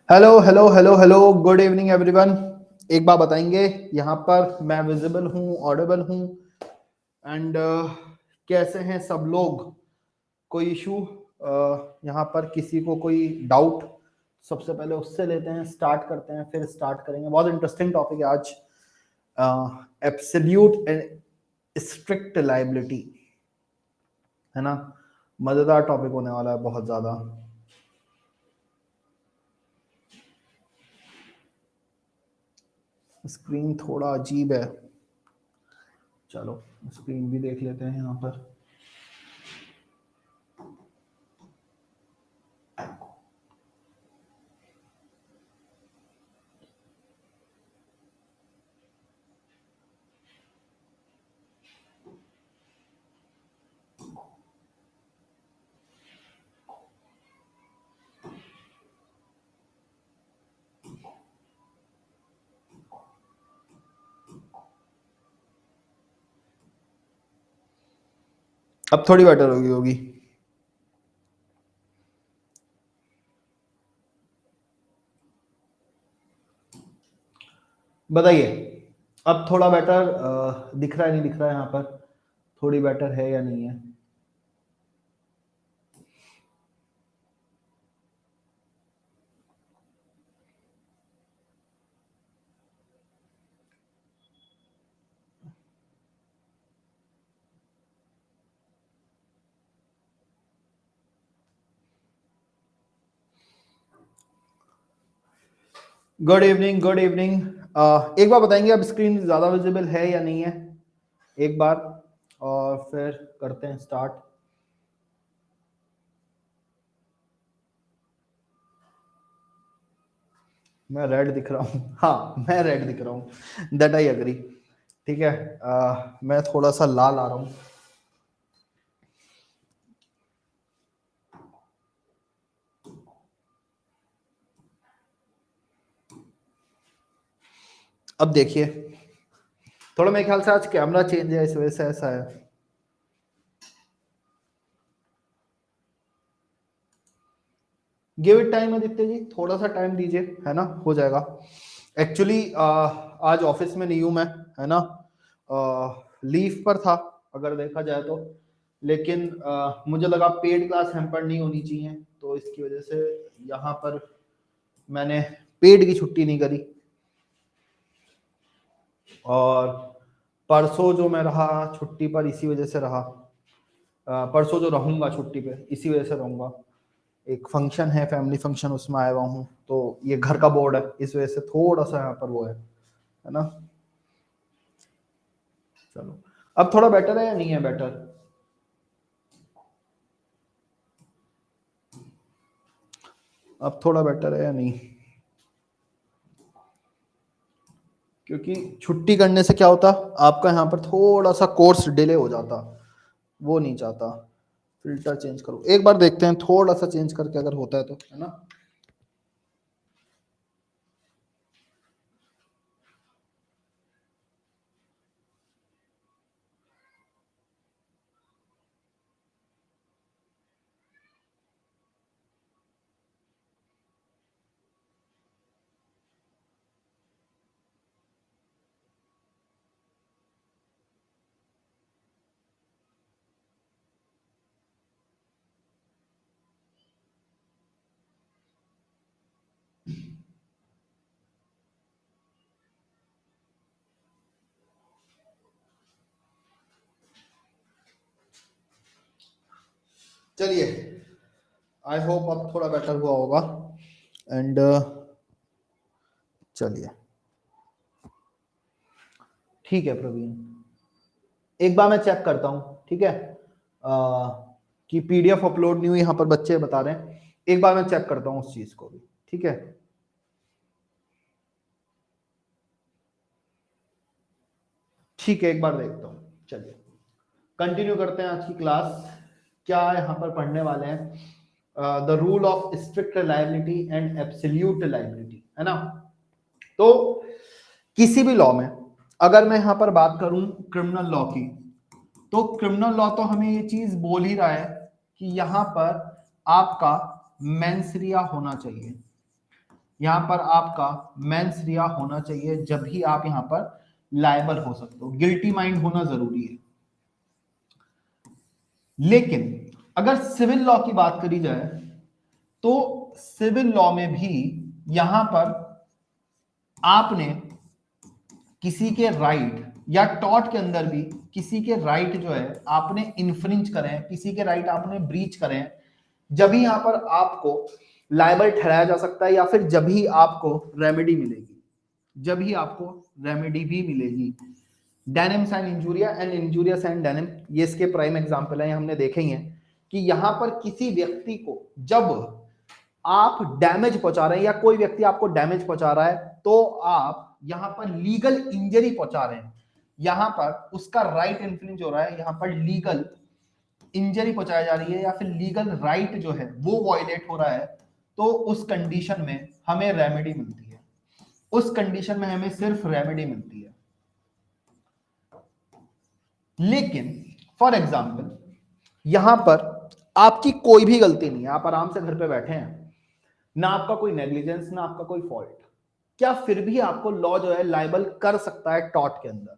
Hello hello hello hello, good evening everyone. एक बात बताएंगे, यहाँ पर मैं विजिबल हूँ, ऑडिबल हूँ एंड कैसे हैं सब लोग? कोई इशू यहाँ पर किसी को कोई डाउट? सबसे पहले उससे लेते हैं, स्टार्ट करते हैं, फिर स्टार्ट करेंगे। बहुत इंटरेस्टिंग टॉपिक है आज, एब्सोल्यूट एंड स्ट्रिक्ट लायबिलिटी, है ना। मजेदार टॉपिक होने वाला है बहुत ज्यादा। स्क्रीन थोड़ा अजीब है, चलो स्क्रीन भी देख लेते हैं यहाँ पर। अब थोड़ी बेटर होगी। बताइए, अब थोड़ा बेटर दिख रहा है, नहीं दिख रहा है? यहाँ पर थोड़ी बेटर है या नहीं है? Good evening, good evening. एक बार बताएंगे अब स्क्रीन ज्यादा विजिबल है या नहीं है, एक बार, और फिर करते हैं स्टार्ट। मैं रेड दिख रहा हूँ? हाँ, मैं रेड दिख रहा हूँ, दैट आई एग्री। ठीक है, मैं थोड़ा सा लाल आ रहा हूँ। अब देखिए, थोड़ा मेरे ख्याल से आज कैमरा चेंज है, इस वजह से ऐसा है। Give it time Aditya ji, थोड़ा सा टाइम दीजिए, है ना, हो जाएगा। एक्चुअली आज ऑफिस में नहीं हूं मैं, है ना, लीव पर था अगर देखा जाए तो। लेकिन मुझे लगा पेड क्लास हैम्पर नहीं होनी चाहिए, तो इसकी वजह से यहाँ पर मैंने पेड की छुट्टी नहीं करी। और परसों जो मैं रहा छुट्टी पर, इसी वजह से रहा। परसों जो रहूंगा छुट्टी पे, इसी वजह से रहूंगा। एक फंक्शन है, फैमिली फंक्शन, उसमें आया हुआ हूँ, तो ये घर का बोर्ड है, इस वजह से थोड़ा सा यहाँ पर वो है ना। चलो, अब थोड़ा बेटर है या नहीं है बेटर? अब थोड़ा बेटर है या नहीं? क्योंकि छुट्टी करने से क्या होता, आपका यहाँ पर थोड़ा सा कोर्स डिले हो जाता, वो नहीं चाहता। फिल्टर चेंज करो, एक बार देखते हैं, थोड़ा सा चेंज करके अगर होता है तो, है ना। चलिए, आई होप अब थोड़ा बेटर हुआ होगा। एंड चलिए, ठीक है प्रवीण, एक बार मैं चेक करता हूँ, ठीक है, कि पीडीएफ अपलोड नहीं हुई, यहाँ पर बच्चे बता रहे हैं। एक बार मैं चेक करता हूँ उस चीज को भी, ठीक है। ठीक है, एक बार देखता हूँ। चलिए, कंटिन्यू करते हैं आज की क्लास। क्या यहाँ पर पढ़ने वाले हैं? The rule of strict liability and absolute liability, है ना। तो किसी भी लॉ में, अगर मैं यहाँ पर बात करूं क्रिमिनल लॉ की, तो क्रिमिनल लॉ तो हमें ये चीज बोल ही रहा है कि यहाँ पर आपका मेंस रिया होना चाहिए। यहां पर आपका मेंस रिया होना चाहिए, जब ही आप यहां पर लायबल हो सकते हो। गिल्टी माइंड होना जरूरी है। लेकिन अगर सिविल लॉ की बात करी जाए तो सिविल लॉ में भी यहां पर आपने किसी के राइट या टॉट के अंदर भी किसी के राइट जो है आपने इन्फ्रिंज करें, किसी के राइट आपने ब्रीच करें, जब ही यहां पर आपको लायबल ठहराया जा सकता है, या फिर जब ही आपको रेमेडी मिलेगी, जब ही आपको रेमेडी भी मिलेगी। Denims and injuria and injurious and denim, ये इसके प्राइम एग्जांपल है। हमने देखे ही हैं कि यहां पर किसी व्यक्ति को जब आप डैमेज पहुंचा रहे हैं या कोई व्यक्ति आपको डैमेज पहुंचा रहा है, तो आप यहां पर लीगल इंजरी पहुंचा रहे हैं, यहां पर उसका राइट इन्फ्रिंज हो रहा है, यहां पर लीगल इंजरी पहुंचाई जा रही है, या फिर लीगल राइट जो है वो वॉयलेट हो रहा है, तो उस कंडीशन में हमें रेमेडी मिलती है। उस कंडीशन में हमें सिर्फ रेमेडी मिलती है। लेकिन फॉर एग्जाम्पल यहां पर आपकी कोई भी गलती नहीं है, आप आराम से घर पे बैठे हैं, ना आपका कोई नेग्लिजेंस, ना आपका कोई फॉल्ट, क्या फिर भी आपको लॉ जो है लाइबल कर सकता है टॉट के अंदर?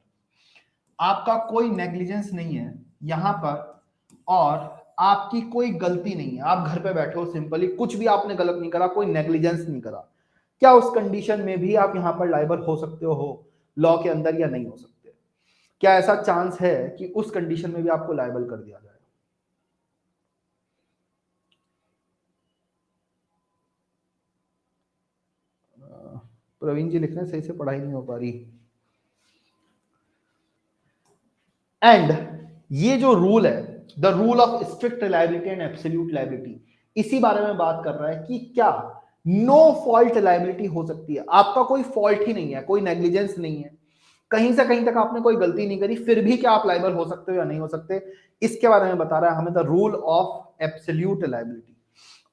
आपका कोई नेग्लिजेंस नहीं है यहां पर, और आपकी कोई गलती नहीं है, आप घर पे बैठे हो, सिंपली कुछ भी आपने गलत नहीं करा, कोई नेग्लिजेंस नहीं करा, क्या उस कंडीशन में भी आप यहां पर लाइबल हो सकते हो लॉ के अंदर, या नहीं हो सकते? क्या ऐसा चांस है कि उस कंडीशन में भी आपको लाइबल कर दिया जाए? प्रवीण जी लिख रहे हैं सही से पढ़ाई नहीं हो पा रही। एंड ये जो रूल है, the rule of strict liability and absolute liability, इसी बारे में बात कर रहा है कि क्या नो फॉल्ट लायबिलिटी हो सकती है? आपका कोई फॉल्ट ही नहीं है, कोई नेग्लिजेंस नहीं है, कहीं से कहीं तक आपने कोई गलती नहीं करी, फिर भी क्या आप लायबल हो सकते हो या नहीं हो सकते? इसके बारे में बता रहा है हमें the rule of absolute liability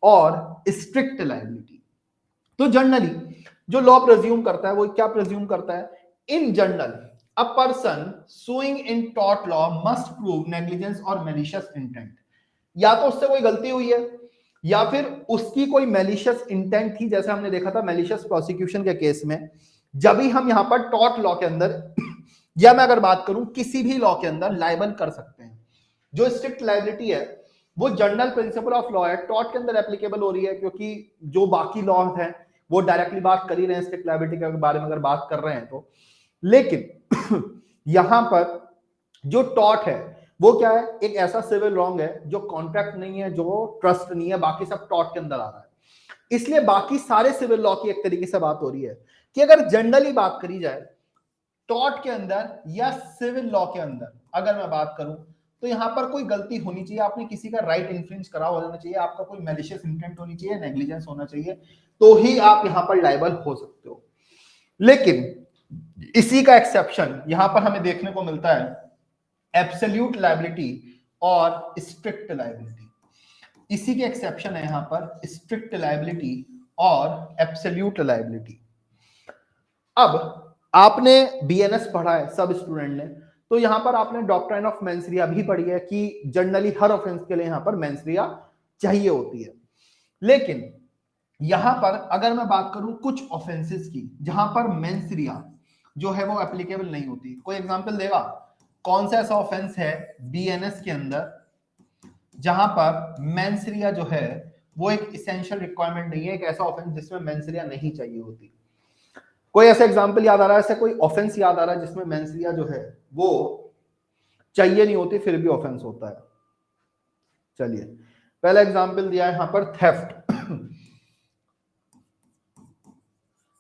और स्ट्रिक्ट लायबिलिटी। तो जनरली जो लॉ प्रेज्यूम करता है वो क्या प्रेज्यूम करता है? In general a person suing in tort law must prove negligence or malicious intent। या तो उससे कोई गलती हुई है, या फिर उसकी कोई malicious intent थी, जैसे हमने देखा था malicious prosecution के केस में। जब भी हम यहां पर tort law के अंदर या मैं अगर बात करूं किसी भी लॉ के अंदर लाइबल कर सकते हैं। जो स्ट्रिक्ट लाइबिलिटी है वो जनरल प्रिंसिपल ऑफ लॉ है, टॉट के अंदर एप्लीकेबल हो रही है, क्योंकि जो बाकी लॉ हैं वो डायरेक्टली बात कर ही रहे हैं स्ट्रिक्ट लाइबिलिटी के बारे में अगर बात कर रहे हैं तो। लेकिन यहां पर जो टॉट है वो क्या है? एक ऐसा सिविल रॉन्ग है जो कॉन्ट्रैक्ट नहीं है, जो ट्रस्ट नहीं है, बाकी सब टॉट के अंदर आ रहा है। इसलिए बाकी सारे सिविल लॉ की एक तरीके से बात हो रही है कि अगर जनरली बात करी जाए टॉट के अंदर या सिविल लॉ के अंदर अगर मैं बात करूं, तो यहां पर कोई गलती होनी चाहिए, आपने किसी का राइट इन्फ्रिंज करा होना चाहिए, आपका कोई मैलिशियस इंटेंट होनी चाहिए, नेग्लिजेंस होना चाहिए, तो ही आप यहां पर लायबल हो सकते हो। लेकिन इसी का एक्सेप्शन यहां पर हमें देखने को मिलता है एब्सोल्यूट लायबिलिटी और स्ट्रिक्ट लायबिलिटी। इसी के एक्सेप्शन है यहां पर स्ट्रिक्ट लायबिलिटी और एब्सोल्यूट लायबिलिटी। अब आपने बीएनएस पढ़ा है सब स्टूडेंट ने, तो यहां पर आपने डॉक्ट्राइन ऑफ मेंसरिया भी पढ़ी है कि जनरली हर ऑफेंस के लिए यहां पर मेंसरिया चाहिए होती है। लेकिन यहां पर अगर मैं बात करूं कुछ ऑफेंसेस की जहां पर मेंसरिया जो है वो एप्लीकेबल नहीं होती, कोई एग्जांपल देगा? कौन सा ऐसा ऑफेंस है बीएनएस के अंदर जहां पर मेंसरिया जो है वो एक इसेंशियल रिक्वायरमेंट नहीं है, एक ऐसा ऑफेंस जिसमें मेंसरिया नहीं चाहिए होती? कोई ऐसा एग्जांपल याद आ रहा है, ऐसा कोई ऑफेंस याद आ रहा है जिसमें मेंसरिया जो है वो चाहिए नहीं होती फिर भी ऑफेंस होता है? चलिए पहला एग्जांपल दिया है यहां पर थेफ्ट।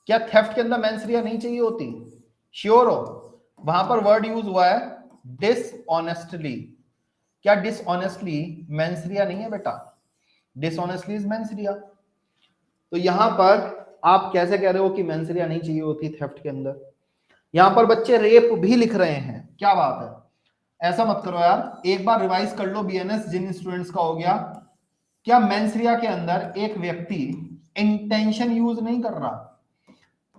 क्या थेफ्ट के अंदर मेंसरिया नहीं चाहिए होती? श्योर हो? वहां पर वर्ड यूज हुआ है डिसऑनेस्टली। क्या डिसऑनेस्टली मेंसरिया नहीं है बेटा? Dishonestly is mens rea. तो यहां पर आप कैसे कह रहे हो कि मेंसरिया नहीं चाहिए होती थेफ्ट के अंदर? यहां पर बच्चे रेप भी लिख रहे हैं, क्या बात है? ऐसा मत करो यार, एक बार रिवाइज कर लो बीएनएस जिन स्टूडेंट्स का हो गया। क्या मेंसरिया के अंदर एक व्यक्ति इंटेंशन यूज नहीं कर रहा?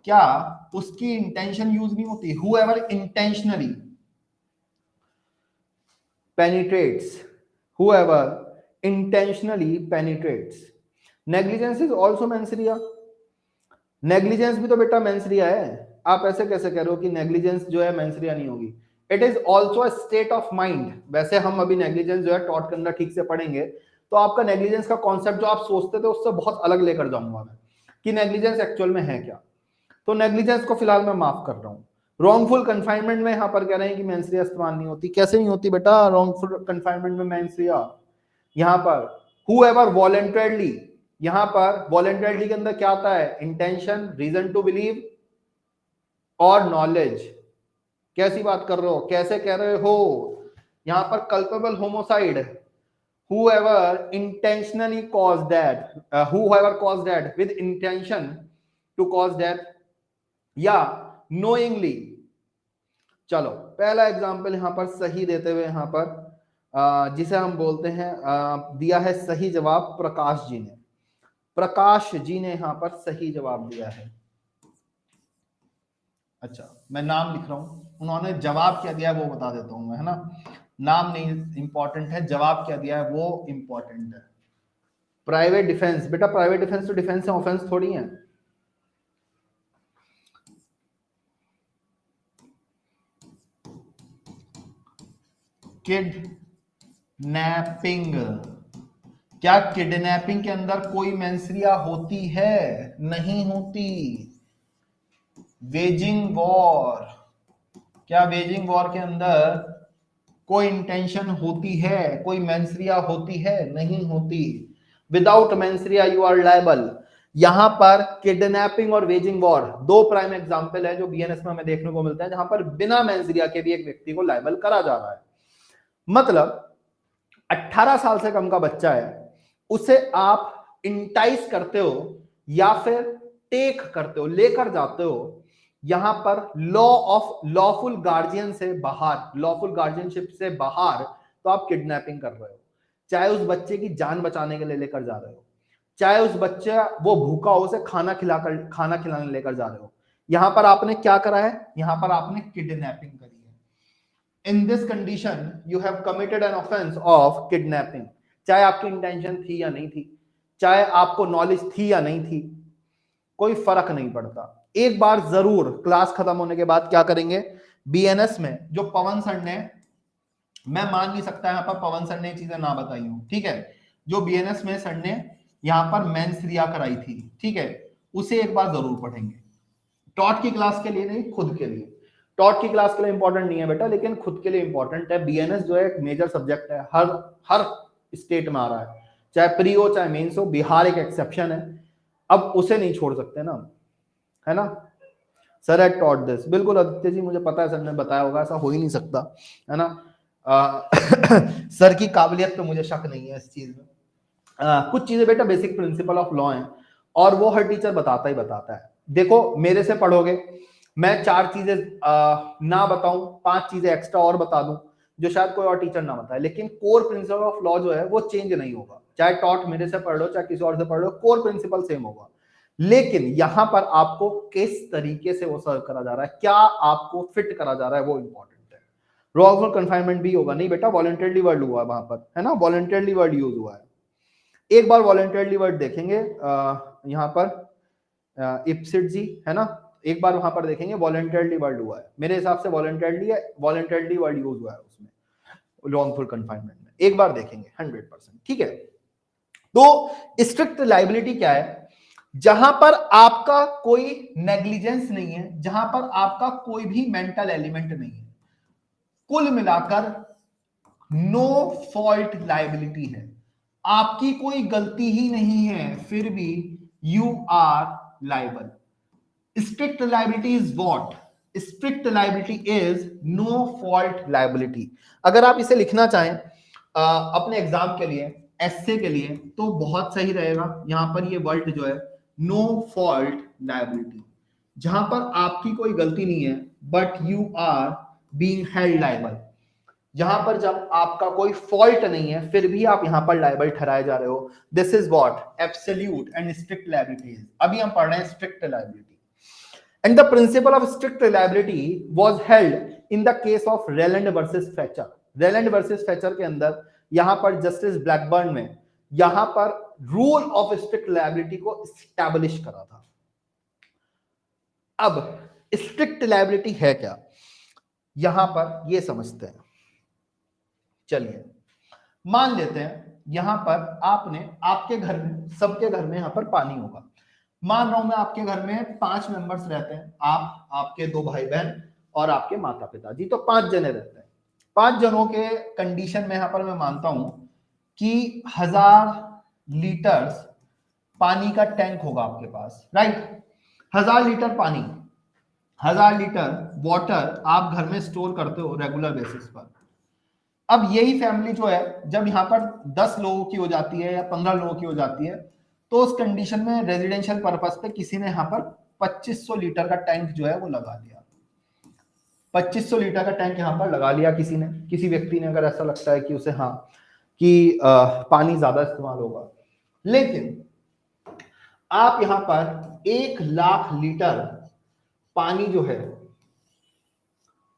क्या उसकी इंटेंशन यूज नहीं होती? whoever intentionally penetrates, whoever intentionally penetrates, negligence is also men's area। Negligence भी तो बेटा मेंसरिया है, आप ऐसे कैसे कह रहे हो कि नेग्लिजेंस जो है मेंसरिया नहीं होगी? It is also a state of mind. वैसे हम अभी नेग्लिजेंस जो है टॉट के अंदर ठीक से पढ़ेंगे, तो आपका नेग्लिजेंस का कॉन्सेप्ट जो आप सोचते थे उससे बहुत अलग लेकर जाऊंगा मैं, कि नेग्लिजेंस एक्चुअल में है क्या। तो नेग्लिजेंस को फिलहाल मैं माफ कर रहा हूँ। रॉन्गफुल कन्फाइनमेंट में यहाँ पर कह रहे हैं कि मेंसरिया इस्तेमाल नहीं होती। कैसे नहीं होती बेटा रॉन्गफुल कन्फाइनमेंट में मेंसरिया? यहाँ पर whoever voluntarily, यहाँ पर voluntarily के अंदर क्या आता है? इंटेंशन, रीजन टू बिलीव और नॉलेज। कैसी बात कर रहे हो, कैसे कह रहे हो? यहाँ पर culpable homicide, whoever intentionally caused that, whoever caused that with intention to cause death या knowingly। चलो पहला एग्जांपल यहाँ पर सही देते हुए यहाँ पर जिसे हम बोलते हैं दिया है सही जवाब प्रकाश जी ने। प्रकाश जी ने यहाँ पर सही जवाब दिया है। अच्छा मैं नाम लिख रहा हूं, उन्होंने जवाब क्या दिया है वो बता देता हूं मैं, है ना। नाम नहीं इंपॉर्टेंट है, जवाब क्या दिया है वो इंपॉर्टेंट है। प्राइवेट डिफेंस, बेटा प्राइवेट डिफेंस तो डिफेंस है, ऑफेंस थोड़ी है। किडनैपिंग, क्या किडनैपिंग के अंदर कोई मेंसरिया होती है? नहीं होती। वेजिंग वॉर, क्या वेजिंग वॉर के अंदर कोई इंटेंशन होती है, कोई मेंसरिया होती है? नहीं होती। Without mens rea you are liable. यहां पर किडनैपिंग और वेजिंग वॉर दो प्राइम एग्जांपल है जो बीएनएस में हमें देखने को मिलता है, जहां पर बिना मेंसरिया के भी एक व्यक्ति को लायबल करा जा रहा है। मतलब 18 साल से कम का बच्चा है, उसे आप इंटाइस करते हो या फिर टेक करते हो, लेकर जाते हो यहां पर लॉ ऑफ लॉफुल गार्जियन से बाहर, लॉफुल गार्जियनशिप से बाहर, तो आप किडनैपिंग कर रहे हो। चाहे उस बच्चे की जान बचाने के लिए लेकर जा रहे हो, चाहे उस बच्चे वो भूखा हो उसे खाना खिलाने लेकर जा रहे हो, यहां पर आपने क्या करा है? यहां पर आपने किडनैपिंग करी है। इन this condition you have committed an offence of kidnapping. चाहे आपकी इंटेंशन थी या नहीं थी, चाहे आपको नॉलेज थी या नहीं थी, कोई फर्क नहीं पड़ता। एक बार जरूर क्लास खत्म होने के बाद क्या करेंगे, बीएनएस में जो पवन सर ने, मैं मान नहीं सकता यहां पर पवन सर ने चीजें ना बताई हूं, ठीक है, जो बीएनएस में सर ने यहां पर मेंसरिया कराई थी, ठीक है, उसे एक बार जरूर पढ़ेंगे। टॉट की क्लास के लिए नहीं, खुद के लिए। टॉट की क्लास के लिए इंपॉर्टेंट नहीं है बेटा, लेकिन खुद के लिए इंपॉर्टेंट है। बीएनएस जो है एक मेजर सब्जेक्ट है, हर स्टेट में आ रहा है, चाहे प्री हो चाहे मेंस हो। बिहार एक एक्सेप्शन है, अब उसे नहीं छोड़ सकते ना, है ना। सर हैड टॉट दिस, बिल्कुल आदित्य जी मुझे पता है सर ने बताया होगा, ऐसा हो ही नहीं सकता, है ना। सर की काबिलियत पे मुझे शक नहीं है इस चीज में। कुछ चीजें बेटा बेसिक प्रिंसिपल ऑफ लॉ हैं और वो हर टीचर बताता ही बताता है। देखो मेरे से पढ़ोगे, मैं 4 चीजें ना बताऊं, 5 चीजें एक्स्ट्रा और बता दूं जो शायद कोई और टीचर ना बताए, लेकिन कोर प्रिंसिपल ऑफ लॉ जो है वो चेंज नहीं होगा। चाहे टॉट मेरे से पढ़ लो चाहे किसी और से पढ़ लो, कोर प्रिंसिपल सेम होगा। लेकिन यहां पर आपको किस तरीके से वो सर्व करा जा रहा है, क्या आपको फिट करा जा रहा है, वो इंपॉर्टेंट है। रॉन्गफुल कन्फाइनमेंट भी होगा नहीं बेटा, वॉलंटरली वर्ड हुआ है वहां पर, है ना, वॉलंटरली वर्ड यूज हुआ है। एक बार वॉलंटरली वर्ड देखेंगे यहां पर इप्सिट जी, है ना, एक बार वहां पर देखेंगे वॉलंटरली वर्ड हुआ है, मेरे हिसाब से वॉलंटरली वर्ड यूज हुआ है उसमें रॉन्गफुल कन्फाइनमेंट में, एक बार देखेंगे 100%, ठीक है। तो स्ट्रिक्ट लायबिलिटी क्या है? जहां पर आपका कोई नेग्लिजेंस नहीं है, जहां पर आपका कोई भी मेंटल एलिमेंट नहीं है, कुल मिलाकर नो फॉल्ट लायबिलिटी है, आपकी कोई गलती ही नहीं है फिर भी you are liable. Strict liability is what? Strict liability is no fault liability. अगर आप इसे लिखना चाहें अपने एग्जाम के लिए, एस्से के लिए, तो बहुत सही रहेगा। यहां पर ये वर्ड जो है नो फॉल्ट लायबिलिटी, जहां पर आपकी कोई गलती नहीं है but you are being held liable, जहां पर जब आपका कोई फॉल्ट नहीं है फिर भी आप यहां पर लायबल ठहराए जा रहे हो। This is what absolute and strict liability. अभी हम पढ़ रहे हैं strict liability. And the principle of strict liability was held in the case of Rayland versus Fetcher. Rayland versus Fetcher के अंदर यहां पर जस्टिस ब्लैकबर्न में यहां पर रूल ऑफ स्ट्रिक्ट लायबिलिटी को एस्टैब्लिश करा था। अब स्ट्रिक्ट लायबिलिटी है क्या, यहां पर ये समझते हैं। चलिए मान लेते हैं यहां पर आपने, आपके घर में, सबके घर में यहां पर पानी होगा। मान रहा हूं मैं आपके घर में 5 मेंबर्स रहते हैं, आप, आपके 2 भाई बहन और आपके माता पिता जी, तो 5 जने रहते हैं। 5 जनों के कंडीशन में यहां पर मैं मानता हूं कि 1000 लीटर्स पानी का टैंक होगा आपके पास, राइट। 1000 लीटर पानी, 1000 लीटर वाटर आप घर में स्टोर करते हो रेगुलर बेसिस पर। अब यही फैमिली जो है जब यहाँ पर 10 लोगों की हो जाती है या 15 लोगों की हो जाती है, तो उस कंडीशन में रेजिडेंशियल पर्पस पे किसी ने यहाँ पर 2500 लीटर का टैंक जो है वो लगा लिया। 2500 लीटर का टैंक यहाँ पर लगा लिया किसी ने, किसी व्यक्ति ने, अगर ऐसा लगता है कि उसे हाँ कि पानी ज्यादा इस्तेमाल होगा। लेकिन आप यहाँ पर 1,00,000 लीटर पानी जो है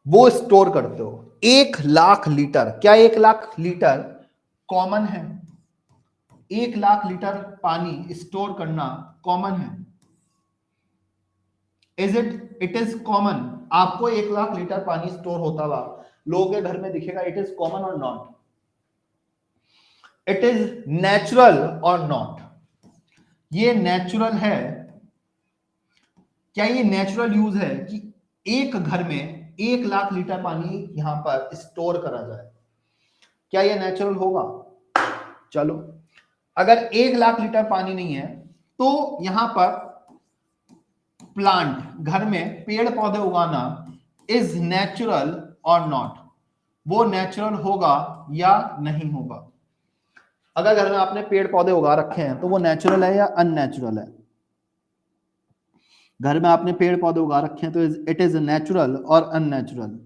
वो स्टोर करते हो। 1,00,000 लीटर, क्या 1,00,000 लीटर कॉमन है? 1,00,000 लीटर पानी स्टोर करना कॉमन है? It is common? आपको 1,00,000 लीटर पानी स्टोर होता हुआ लोगों के घर में दिखेगा, इट इज कॉमन और नॉट? इट इज नेचुरल और नॉट? ये नेचुरल है क्या? ये नेचुरल यूज है कि एक घर में 1,00,000 लीटर पानी यहां पर स्टोर करा जाए? क्या ये नेचुरल होगा? चलो, अगर 1,00,000 लीटर पानी नहीं है तो यहां पर प्लांट, घर में पेड़ पौधे उगाना इज नेचुरल और नॉट? वो नेचुरल होगा या नहीं होगा? अगर घर में आपने पेड़ पौधे उगा रखे हैं तो वो नेचुरल है या अननेचुरल है? घर में आपने पेड़ पौधे उगा रखे हैं तो इट इज नेचुरल और अननेचुरल?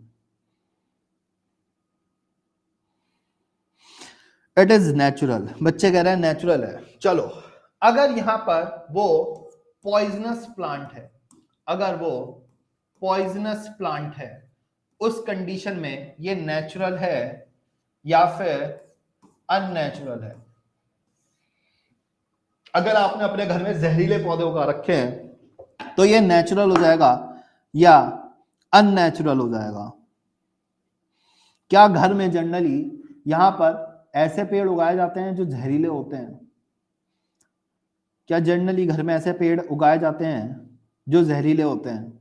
It is natural. बच्चे कह रहे हैं नेचुरल है। चलो, अगर यहां पर वो पॉइजनस प्लांट है, अगर वो पॉइजनस प्लांट है, उस कंडीशन में ये नेचुरल है या फिर अननेचुरल है? अगर आपने अपने घर में जहरीले पौधे उगा रखे हैं तो ये नेचुरल हो जाएगा या अननेचुरल हो जाएगा? क्या घर में जनरली यहां पर ऐसे पेड़ उगाए जाते हैं जो जहरीले होते हैं? क्या जनरली घर में ऐसे पेड़ उगाए जाते हैं जो जहरीले होते हैं?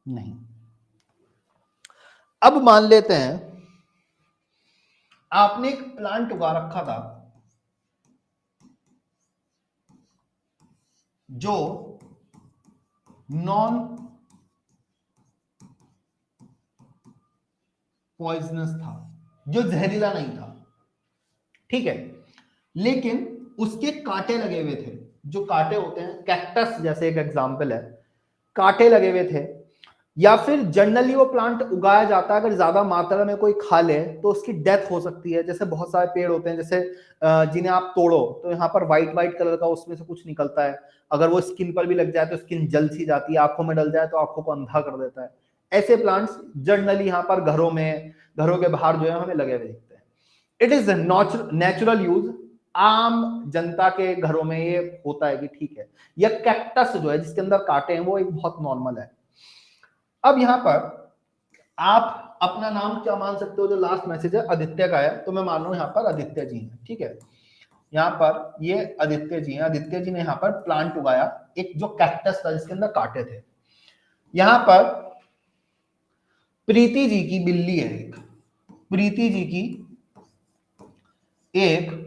नहीं। अब मान लेते हैं आपने एक प्लांट उगा रखा था जो नॉन पॉइजनस था, जो जहरीला नहीं था, ठीक है, लेकिन उसके कांटे लगे हुए थे। जो कांटे होते हैं, कैक्टस जैसे एक एग्जांपल है, कांटे लगे हुए थे। या फिर जनरली वो प्लांट उगाया जाता है, अगर ज्यादा मात्रा में कोई खा ले तो उसकी डेथ हो सकती है। जैसे बहुत सारे पेड़ होते हैं, जैसे जिन्हें आप तोड़ो तो यहाँ पर व्हाइट व्हाइट कलर का उसमें से कुछ निकलता है, अगर वो स्किन पर भी लग जाए तो स्किन जल सी जाती है, आंखों में डल जाए तो आंखों को अंधा कर देता है। ऐसे प्लांट्स जनरली यहाँ पर घरों में, घरों के बाहर जो है हमें लगे हुए दिखते हैं। इट इज नेचुरल यूज, आम जनता के घरों में ये होता है कि ठीक है। यह कैक्टस जो है जिसके अंदर कांटे हैं वो एक बहुत नॉर्मल है। अब यहां पर आप अपना नाम क्या मान सकते हो? जो लास्ट मैसेज है आदित्य का है, तो मैं मान रहा हूं यहां पर आदित्य जी हैं, ठीक है। यहाँ पर ये आदित्य जी हैं, आदित्य जी ने यहाँ पर प्लांट उगाया, एक जो कैक्टस था जिसके अंदर कांटे थे। यहाँ पर प्रीति जी की बिल्ली है, एक प्रीति जी की एक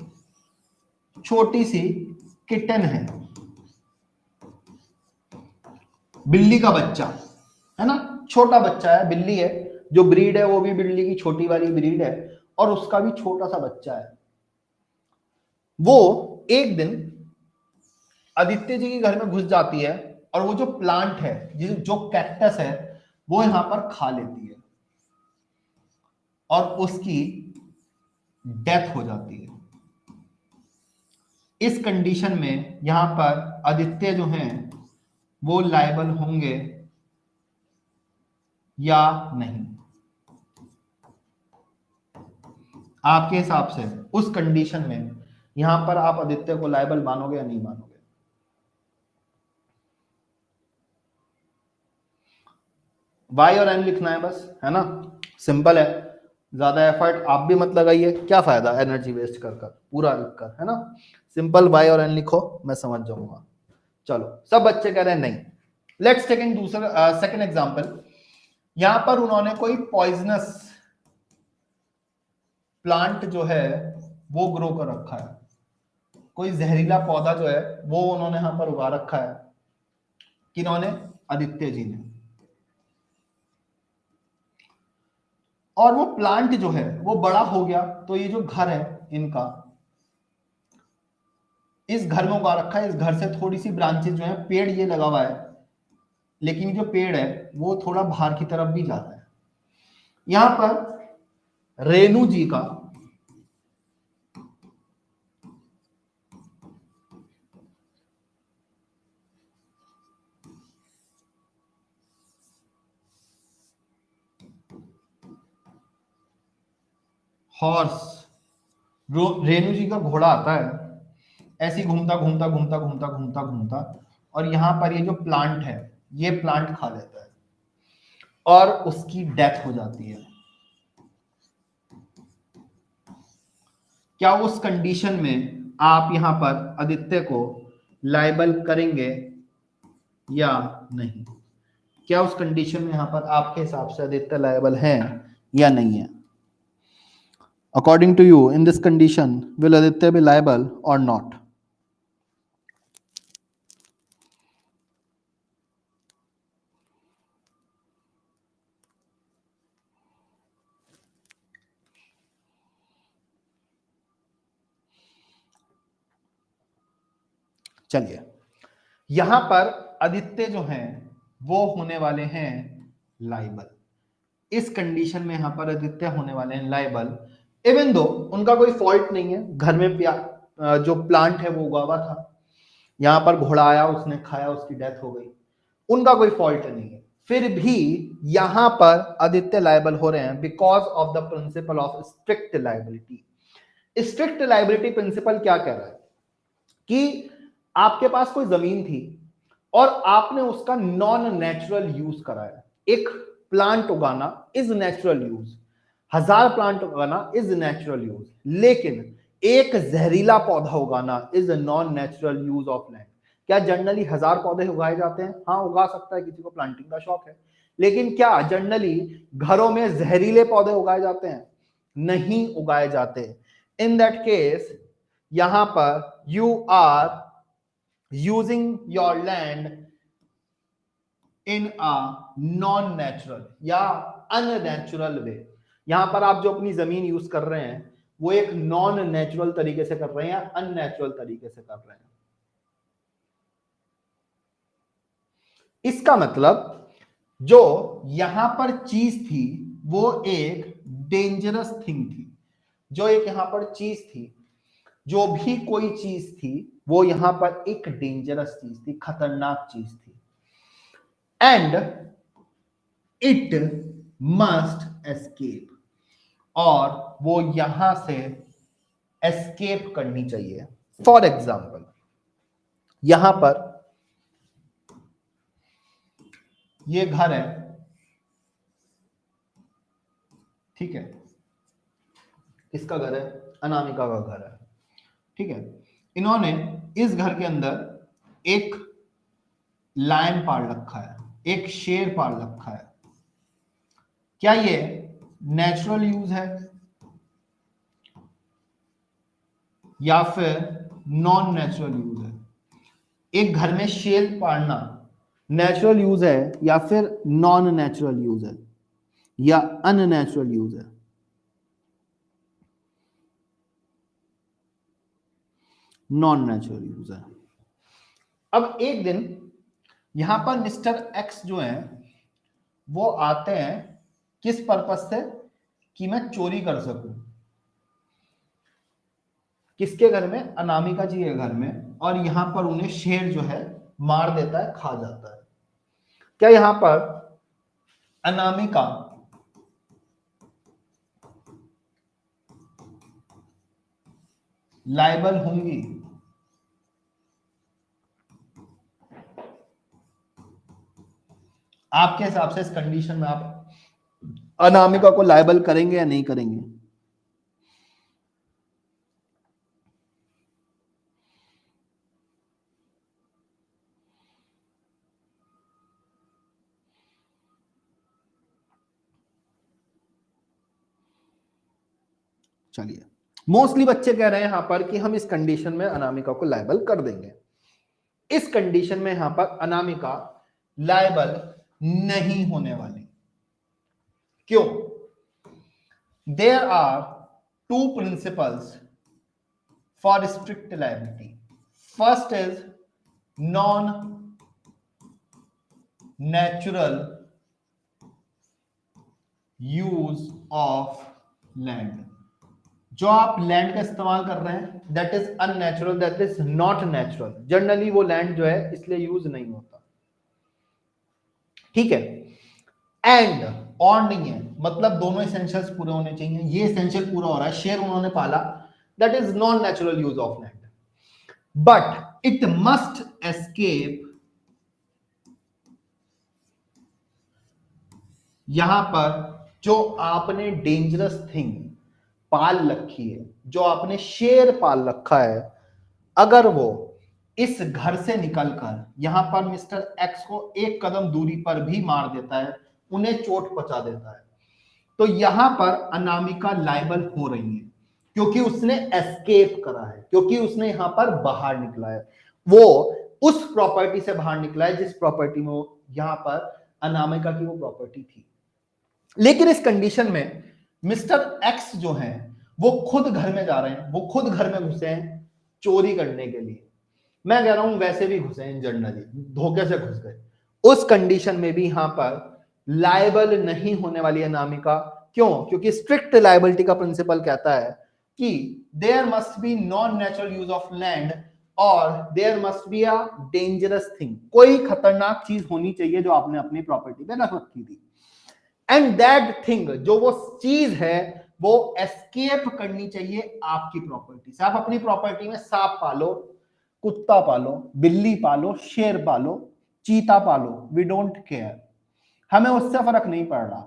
छोटी सी किटन है, बिल्ली का बच्चा है ना, छोटा बच्चा है, बिल्ली है, जो ब्रीड है वो भी बिल्ली की छोटी वाली ब्रीड है, और उसका भी छोटा सा बच्चा है। वो एक दिन आदित्य जी के घर में घुस जाती है और वो जो प्लांट है, जो कैक्टस है, वो यहां पर खा लेती है और उसकी डेथ हो जाती है। इस कंडीशन में यहां पर आदित्य जो हैं वो लायबल होंगे या नहीं? आपके हिसाब से उस कंडीशन में यहां पर आप आदित्य को लायबल मानोगे या नहीं मानोगे? वाई और एन लिखना है बस, है ना, सिंपल है। ज्यादा एफर्ट आप भी मत लगाइए, क्या फायदा एनर्जी वेस्ट कर कर पूरा लिख कर, है ना। सिंपल वाई और एन लिखो, मैं समझ जाऊंगा। चलो, सब बच्चे कह रहे हैं नहीं। लेट्स टेक इन दूसरा सेकंड एग्जांपल। यहां पर उन्होंने कोई पॉइजनस प्लांट जो है वो ग्रो कर रखा है, कोई जहरीला पौधा जो है वो उन्होंने यहां पर उगा रखा है। किन्होंने? आदित्य जी ने। और वो प्लांट जो है वो बड़ा हो गया, तो ये जो घर है इनका, इस घर में उगा रखा है। इस घर से थोड़ी सी ब्रांचेस जो है, पेड़ ये लगा हुआ है, लेकिन जो पेड़ है वो थोड़ा बाहर की तरफ भी जाता है। यहां पर रेणु जी का हॉर्स, रेणु जी का घोड़ा आता है, ऐसे ही घूमता घूमता घूमता घूमता घूमता घूमता, और यहां पर ये जो प्लांट है ये प्लांट खा लेता है और उसकी डेथ हो जाती है। क्या उस कंडीशन में आप यहां पर आदित्य को लाइबल करेंगे या नहीं? क्या उस कंडीशन में यहां पर आपके हिसाब से आदित्य लायबल है या नहीं है? According to you, in this condition will Aditya be liable और नॉट? चलिए, यहां पर आदित्य जो हैं वो होने वाले हैं लायबल। इस कंडीशन में यहां पर आदित्य होने वाले हैं लायबल, इवन दो उनका कोई फॉल्ट नहीं है। घर में जो प्लांट है वो उगा हुआ था, यहां पर घोड़ा आया, उसने खाया, उसकी डेथ हो गई, उनका कोई फॉल्ट नहीं है। फिर भी यहां पर आदित्य लायबल हो रहे हैं because of the principle of strict liability. Strict liability principle क्या कह रहा है कि आपके पास कोई जमीन थी और आपने उसका नॉन नेचुरल यूज करा है। एक प्लांट उगाना इज नेचुरल यूज, 1000 प्लांट उगाना इज नेचुरल यूज, लेकिन एक जहरीला पौधा उगाना is non natural use of land. क्या जनरली 1000 पौधे उगाए जाते हैं? हाँ, उगा सकता है, किसी को प्लांटिंग का शौक है, लेकिन क्या जनरली घरों में जहरीले पौधे उगाए जाते हैं? नहीं उगाए जाते। इन दैट केस यहां पर you are using your land in a non natural या अननेचुरल वे। यहां पर आप जो अपनी जमीन यूज कर रहे हैं वो एक नॉन नेचुरल तरीके से कर रहे हैं या अननेचुरल तरीके से कर रहे हैं। इसका मतलब जो यहां पर चीज थी वो एक डेंजरस थिंग थी। जो एक यहां पर चीज थी, जो भी कोई चीज थी, वो यहां पर एक डेंजरस चीज थी, खतरनाक चीज थी, एंड इट मस्ट एस्केप, और वो यहां से एस्केप करनी चाहिए। फॉर एग्जाम्पल, यहां पर ये घर है, ठीक है, इसका घर है, अनामिका का घर है, ठीक है। इन्होंने इस घर के अंदर एक लायन पाल रखा है, एक शेर पाल रखा है। क्या ये नेचुरल यूज है या फिर नॉन नेचुरल यूज है? एक घर में शेर पालना नेचुरल यूज है या फिर नॉन नेचुरल यूज है या अननेचुरल यूज है? नॉन नेचुरल यूज है। अब एक दिन यहां पर मिस्टर एक्स जो है वो आते हैं, किस पर्पस से? कि मैं चोरी कर सकूं। किसके घर में? अनामिका जी के घर में। और यहां पर उन्हें शेर जो है मार देता है, खा जाता है। क्या यहां पर अनामिका लायबल होंगी? आपके हिसाब से इस कंडीशन में आप अनामिका को लायबल करेंगे या नहीं करेंगे? चलिए, मोस्टली बच्चे कह रहे हैं यहां पर कि हम इस कंडीशन में अनामिका को लायबल कर देंगे। इस कंडीशन में यहां पर अनामिका लायबल नहीं होने वाली। क्यों? There are two principles for strict liability. First is non natural use of land. जो आप लैंड का इस्तेमाल कर रहे हैं that is unnatural, that is not natural. Generally वो लैंड जो है इसलिए यूज नहीं होता, ठीक है। एंड और नहीं है, मतलब दोनों एसेंशियल्स पूरे होने चाहिए। ये एसेंशियल पूरा हो रहा है, शेर उन्होंने पाला, that is non natural use of land, but it must escape यहां पर जो आपने डेंजरस थिंग पाल रखी है, जो आपने शेर पाल रखा है, अगर वो इस घर से निकलकर यहां पर मिस्टर एक्स को एक कदम दूरी पर भी मार देता है, उन्हें चोट पहुंचा देता है, तो यहां पर अनामिका लायबल हो रही है, क्योंकि उसने एस्केप करा है, क्योंकि उसने यहां पर बाहर निकला है, वो उस प्रॉपर्टी से बाहर निकला है जिस प्रॉपर्टी में यहां पर अनामिका की वो प्रॉपर्टी थी। लेकिन इस कंडीशन में मिस्टर एक्स जो है वो खुद घर में जा रहे हैं, वो खुद घर में घुसे हैं चोरी करने के लिए। मैं कह रहा हूं वैसे भी घुसे हैं, जनरली धोखे से घुस गए। उस कंडीशन में भी यहां पर लायबल नहीं होने वाली अनामिका। क्यों? क्योंकि स्ट्रिक्ट लायबिलिटी का प्रिंसिपल कहता है कि there must be non natural use of land और there must be a dangerous thing. कोई खतरनाक चीज होनी चाहिए जो आपने अपनी प्रॉपर्टी पे रख रखी थी, एंड दैट थिंग, जो वो चीज है, वो एस्केप करनी चाहिए आपकी प्रॉपर्टी से। आप अपनी प्रॉपर्टी में सांप पालो, कुत्ता पालो, बिल्ली पालो, शेर पालो, चीता पालो, वी डोंट केयर, हमें उससे फर्क नहीं पड़ रहा।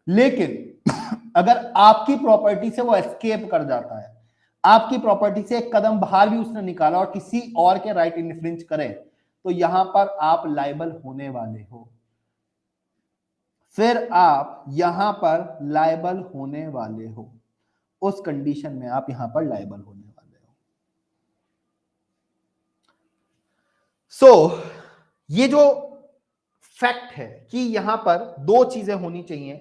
लेकिन अगर आपकी प्रॉपर्टी से वो एस्केप कर जाता है, आपकी प्रॉपर्टी से एक कदम बाहर भी उसने निकाला और किसी और के राइट इन्फ्रिंज करे, तो यहां पर आप लायबल होने वाले हो। फिर आप यहां पर लायबल होने वाले हो, उस कंडीशन में आप यहां पर लायबल होने वाले हो। सो ये जो फैक्ट है कि यहां पर दो चीजें होनी चाहिए।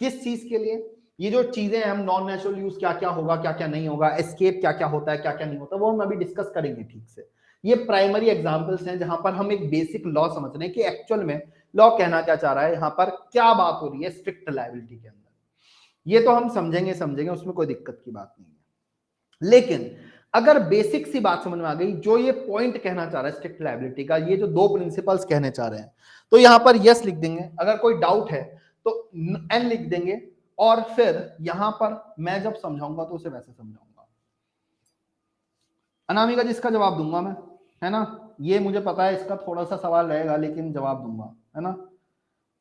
किस चीज के लिए? ये जो चीजें हम नॉन नेचुरल यूज क्या क्या होगा, क्या क्या नहीं होगा, एस्केप क्या क्या होता है, क्या क्या नहीं होता, वो हम अभी डिस्कस करेंगे ठीक से। ये प्राइमरी एग्जांपल्स हैं जहां पर हम एक बेसिक लॉ समझ रहे हैं कि एक्चुअल में लॉ कहना क्या चाह रहा है, यहां पर क्या बात हो रही है स्ट्रिक्ट लायबिलिटी के अंदर। ये तो हम समझेंगे, उसमें कोई दिक्कत की बात नहीं है। लेकिन अगर बेसिक सी बात समझ में आ गई, जो ये पॉइंट कहना चाह रहा है स्ट्रिक्ट लायबिलिटी का, ये जो दो प्रिंसिपल्स कहने चाह रहे हैं, तो यहां पर यस लिख देंगे। अगर कोई डाउट है तो एन लिख देंगे, और फिर यहां पर मैं जब समझाऊंगा तो उसे वैसे समझाऊंगा। अनामिका जी इसका जवाब दूंगा मैं, है ना। ये मुझे पता है इसका थोड़ा सा सवाल रहेगा, लेकिन जवाब दूंगा, है ना।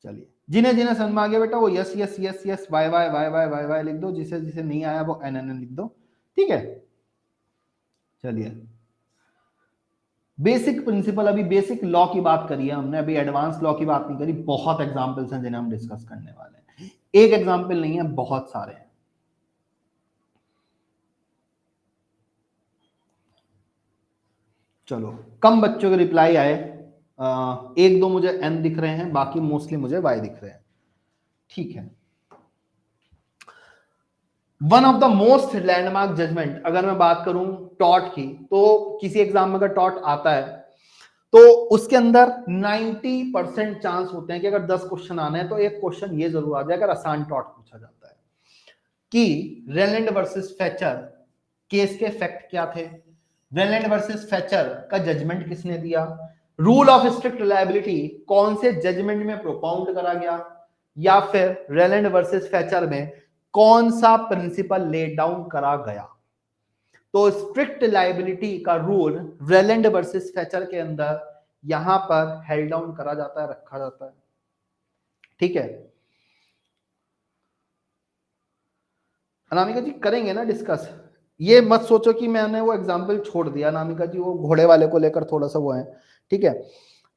चलिए, जिन्हें जिन्हें समझ में आ गया बेटा वो yes yes yes yes Y Y Y Y Y Y लिख दो, जिसे जिसे नहीं आया वो एन एन लिख दो, ठीक है। चलिए, बेसिक प्रिंसिपल, अभी बेसिक लॉ की बात करी है हमने, अभी एडवांस लॉ की बात नहीं करी। बहुत एग्जांपल्स हैं जिन्हें हम डिस्कस करने वाले हैं, एक एग्जांपल नहीं है, बहुत सारे हैं। चलो, कम बच्चों के रिप्लाई आए, एक दो मुझे एन दिख रहे हैं, बाकी मोस्टली मुझे वाई दिख रहे हैं, ठीक है। One of the most landmark judgement, अगर मैं बात करूं टॉट की, तो किसी एग्जाम में अगर टॉट आता है तो उसके अंदर 90% चांस होते हैं कि अगर 10 क्वेश्चन आने हैं तो एक क्वेश्चन ये जरूर आ जाए, अगर आसान टॉट पूछा जाता है कि रेलैंड वर्सेस फैचर केस के फैक्ट क्या थे, रेलैंड वर्सेस फैचर का जजमेंट किसने दिया, रूल ऑफ स्ट्रिक्ट लायबिलिटी कौन से जजमेंट में प्रोपाउंड करा गया, या फिर रेलैंड वर्सेस फैचर में कौन सा प्रिंसिपल ले डाउन करा गया। तो स्ट्रिक्ट लायबिलिटी का रूल रेलैंड वर्सेस फैचर के अंदर यहां पर हेल्ड डाउन करा जाता है, रखा जाता है। ठीक है, अनामिका जी करेंगे ना डिस्कस। ये मत सोचो कि मैंने वो एग्जाम्पल छोड़ दिया अनामिका जी, वो घोड़े वाले को लेकर थोड़ा सा वो है, ठीक है।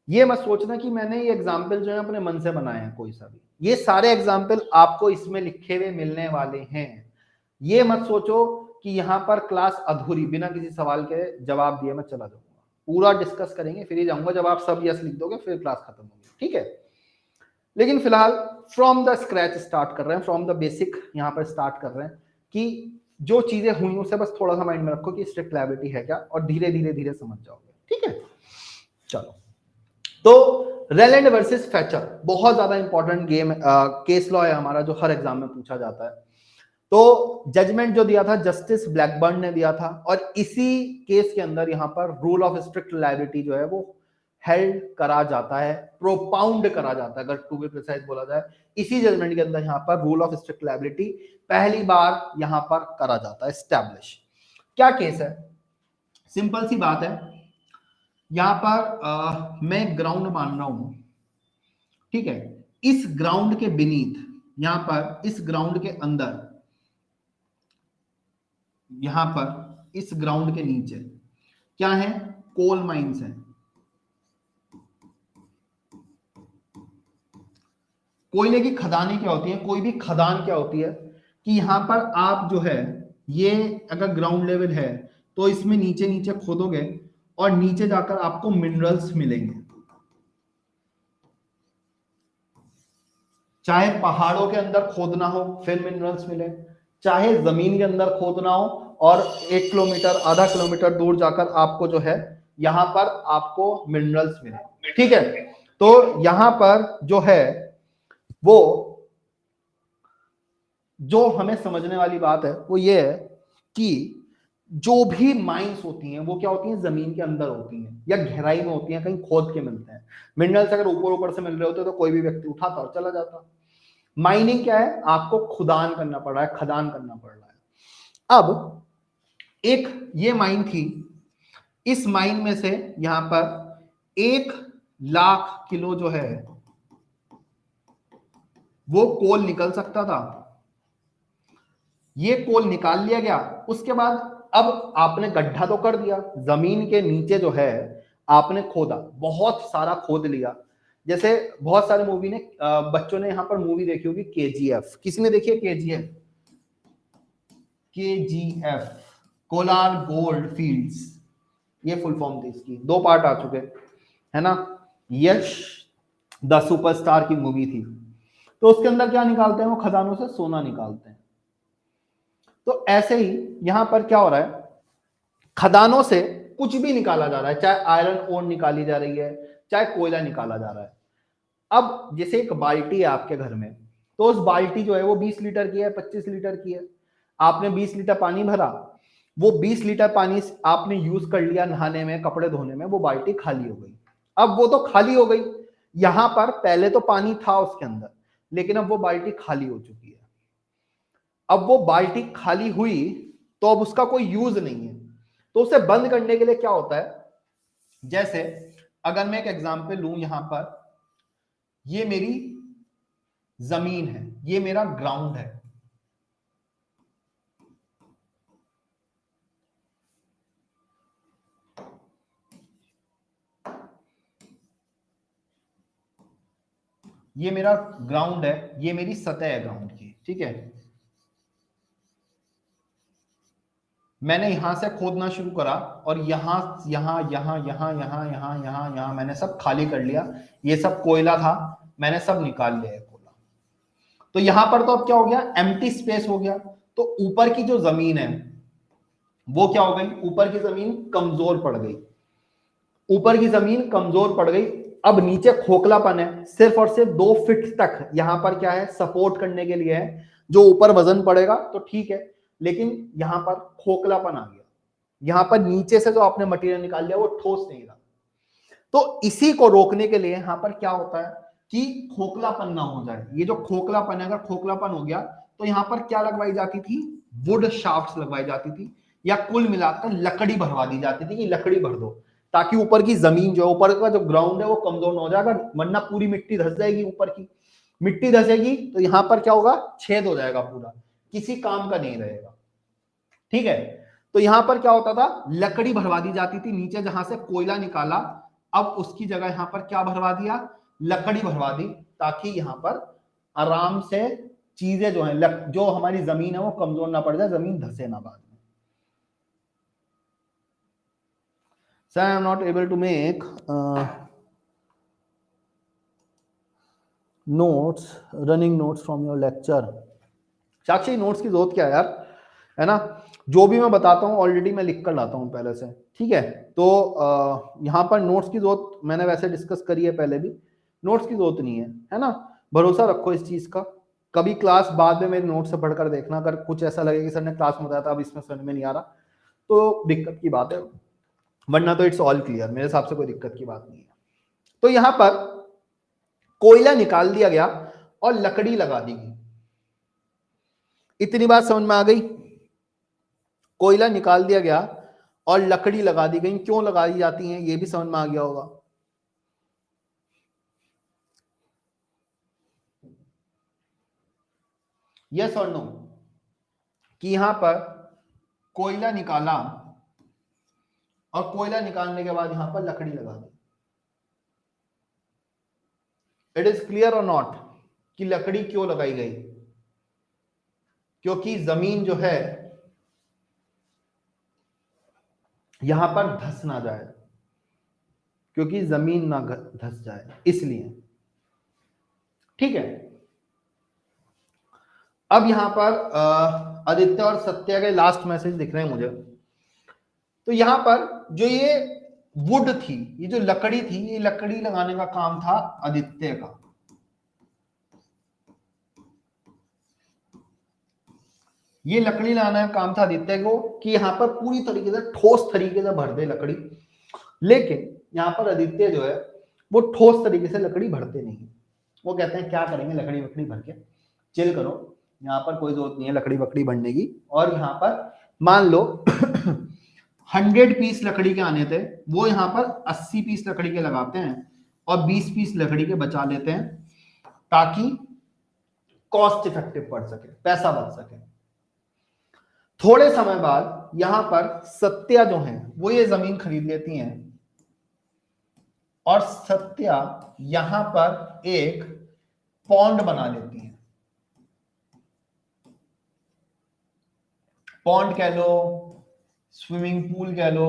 ये मत सोचना कि मैंने ये एग्जाम्पल जो है अपने मन से बनाए हैं कोई सा भी, ये सारे एग्जाम्पल आपको इसमें लिखे हुए मिलने वाले हैं। ये मत सोचो कि यहाँ पर क्लास अधूरी बिना किसी सवाल के जवाब दिए मैं चला जाऊंगा, पूरा डिस्कस करेंगे फिर ही जाऊंगा। जब आप सब यस लिख दोगे फिर क्लास खत्म होगी, ठीक है। लेकिन फिलहाल फ्रॉम द स्क्रैच स्टार्ट कर रहे हैं, फ्रॉम द बेसिक यहाँ पर स्टार्ट कर रहे हैं कि जो चीजें हुई उसे बस थोड़ा सा माइंड में रखो कि स्ट्रिक्ट लायबिलिटी है क्या, और धीरे धीरे धीरे समझ जाओगे, ठीक है। चलो, तो रेलेंड वर्सेस फैचर बहुत ज्यादा इंपॉर्टेंट गेम केस लॉ है हमारा, जो हर एग्जाम में पूछा जाता है। तो जजमेंट जो दिया था जस्टिस ब्लैकबर्न ने दिया था, और इसी केस के अंदर यहाँ पर रूल ऑफ स्ट्रिक्ट लायबिलिटी जो है वो हेल्ड करा जाता है, प्रोपाउंड करा जाता है, अगर टू बी प्रिसाइज बोला जाए। इसी जजमेंट के अंदर यहाँ पर रूल ऑफ स्ट्रिक्ट लायबिलिटी पहली बार यहाँ पर करा जाता है एस्टैब्लिश। क्या केस है, सिंपल सी बात है। यहां पर मैं ग्राउंड मान रहा हूं, ठीक है। इस ग्राउंड के बीनीथ, यहां पर इस ग्राउंड के अंदर, यहां पर इस ग्राउंड के नीचे क्या है, कोल माइंस है। कोयले की खदानें क्या होती है, कोई भी खदान क्या होती है कि यहां पर आप जो है ये अगर ग्राउंड लेवल है तो इसमें नीचे नीचे खोदोगे और नीचे जाकर आपको मिनरल्स मिलेंगे। चाहे पहाड़ों के अंदर खोदना हो फिर मिनरल्स मिले, चाहे जमीन के अंदर खोदना हो और 1 किलोमीटर आधा किलोमीटर दूर जाकर आपको जो है यहां पर आपको मिनरल्स मिले, ठीक है। तो यहां पर जो है वो जो हमें समझने वाली बात है वो ये है कि जो भी माइंस होती हैं वो क्या होती हैं, जमीन के अंदर होती हैं या गहराई में होती हैं, कहीं खोद के मिलते हैं। मिनरल्स अगर ऊपर ऊपर से मिल रहे होते तो कोई भी व्यक्ति उठाता और चला जाता। माइनिंग क्या है, आपको खुदान करना पड़ रहा है, खदान करना पड़ रहा है। अब एक ये माइन थी, इस माइन में से यहां पर 1,00,000 किलो जो है वो कोल निकल सकता था। ये कोल निकाल लिया गया, उसके बाद अब आपने गड्ढा तो कर दिया, जमीन के नीचे जो है आपने खोदा, बहुत सारा खोद लिया। जैसे बहुत सारे मूवी ने बच्चों ने यहां पर मूवी देखी होगी केजीएफ, किसी ने देखी है KGF? KGF Kolar gold fields, ये फुल फॉर्म थी इसकी, 2 पार्ट आ चुके है ना। यश द सुपरस्टार की मूवी थी। तो उसके अंदर क्या निकालते हैं, वो खदानों से सोना निकालते हैं। तो ऐसे ही यहां पर क्या हो रहा है, खदानों से कुछ भी निकाला जा रहा है, चाहे आयरन ओर निकाली जा रही है, चाहे कोयला निकाला जा रहा है। अब जैसे एक बाल्टी है आपके घर में, तो उस बाल्टी जो है वो 20 लीटर की है, 25 लीटर की है। आपने 20 लीटर पानी भरा, वो 20 लीटर पानी आपने यूज कर लिया नहाने में, कपड़े धोने में, वो बाल्टी खाली हो गई। अब वो तो खाली हो गई, यहां पर पहले तो पानी था उसके अंदर, लेकिन अब वो बाल्टी खाली हो चुकी है। अब वो बाल्टी खाली हुई तो अब उसका कोई यूज नहीं है, तो उसे बंद करने के लिए क्या होता है, जैसे अगर मैं एक एग्जांपल लूं, यहां पर ये मेरी जमीन है, ये मेरा ग्राउंड है। ये मेरा ग्राउंड है, ये मेरी सतह है ग्राउंड की, ठीक है। मैंने यहां से खोदना शुरू करा और यहां यहां यहां यहां यहां यहां यहां यहां मैंने सब खाली कर लिया। ये सब कोयला था, मैंने सब निकाल लिया है कोयला। तो यहां पर तो अब क्या हो गया, एम्प्टी स्पेस हो गया। तो ऊपर की जो जमीन है वो क्या हो गई, ऊपर की जमीन कमजोर पड़ गई, ऊपर की जमीन कमजोर पड़ गई। अब नीचे खोखलापन है, सिर्फ और सिर्फ 2 फीट तक यहां पर क्या है, सपोर्ट करने के लिए है। जो ऊपर वजन पड़ेगा तो ठीक है, लेकिन यहां पर खोखलापन आ गया, यहां पर नीचे से जो आपने मटेरियल निकाल लिया वो ठोस नहीं रहा। तो इसी को रोकने के लिए यहां पर क्या होता है कि खोखलापन ना हो जाए। ये जो खोखलापन है, अगर खोखलापन हो गया तो यहां पर क्या लगवाई जाती थी, वुड शाफ्ट्स लगवाई जाती थी, या कुल मिलाकर लकड़ी भरवा दी जाती थी कि लकड़ी भर दो, ताकि ऊपर की जमीन जो ऊपर का जो ग्राउंड है वो कमजोर ना हो जाएगा, वरना पूरी मिट्टी धस जाएगी ऊपर की। मिट्टी धसेगी तो यहां पर क्या होगा, छेद हो जाएगा पूरा, किसी काम का नहीं रहेगा। ठीक है, तो यहां पर क्या होता था, लकड़ी भरवा दी जाती थी नीचे, जहां से कोयला निकाला, अब उसकी जगह यहां पर क्या भरवा दिया, लकड़ी भरवा दी, ताकि यहां पर आराम से चीजें जो है, जो हमारी जमीन है वो कमजोर ना पड़ जाए, जमीन धसे ना बाद में। Sir I am not able to make notes, running notes from your lecture. Sakshi notes की जरूरत क्या है यार, है ना, जो भी मैं बताता हूँ ऑलरेडी मैं लिख कर लाता हूँ पहले से। ठीक है, तो यहाँ पर नोट्स की जरूरत मैंने वैसे डिस्कस करी है पहले भी, नोट्स की जरूरत नहीं है ना, भरोसा रखो इस चीज का। कभी क्लास बाद में मेरे नोट से पढ़कर देखना, अगर कुछ ऐसा लगे कि सर ने क्लास में बताया था अब इसमें समझ में नहीं आ रहा, तो दिक्कत की बात है, वरना तो इट्स ऑल क्लियर, मेरे हिसाब से कोई दिक्कत की बात नहीं है। तो यहां पर कोयला निकाल दिया गया और लकड़ी लगा दी गई, इतनी बात समझ में आ गई। कोयला निकाल दिया गया और लकड़ी लगा दी गई, क्यों लगाई जाती हैं ये भी समझ में आ गया होगा। यस और नो, कि यहां पर कोयला निकाला और कोयला निकालने के बाद यहां पर लकड़ी लगा दी। इट इज क्लियर और नॉट कि लकड़ी क्यों लगाई गई, क्योंकि जमीन जो है यहां पर धस ना जाए, क्योंकि जमीन ना धस जाए इसलिए। ठीक है, अब यहां पर आदित्य और सत्या के लास्ट मैसेज दिख रहे हैं मुझे। तो यहां पर जो ये वुड थी, ये जो लकड़ी थी, ये लकड़ी लगाने का काम था आदित्य का। ये लकड़ी लगाने का काम था आदित्य को, कि यहां पर पूरी तरीके से ठोस तरीके से भर दे लकड़ी। लेकिन यहां पर आदित्य जो है वो ठोस तरीके से लकड़ी भरते नहीं, वो कहते हैं क्या करेंगे लकड़ी वकड़ी भर के, चिल करो, यहाँ पर कोई जरूरत नहीं है लकड़ी वकड़ी भरने की। और यहाँ पर मान लो 100 पीस लकड़ी के आने थे, वो यहाँ पर 80 पीस लकड़ी के लगाते हैं और 20 पीस लकड़ी के बचा लेते हैं, ताकि कॉस्ट इफेक्टिव पड़ सके, पैसा बच सके। थोड़े समय बाद यहां पर सत्या जो है वो ये जमीन खरीद लेती हैं और सत्या यहां पर एक पॉन्ड बना लेती हैं। पॉन्ड कह लो, स्विमिंग पूल कह लो,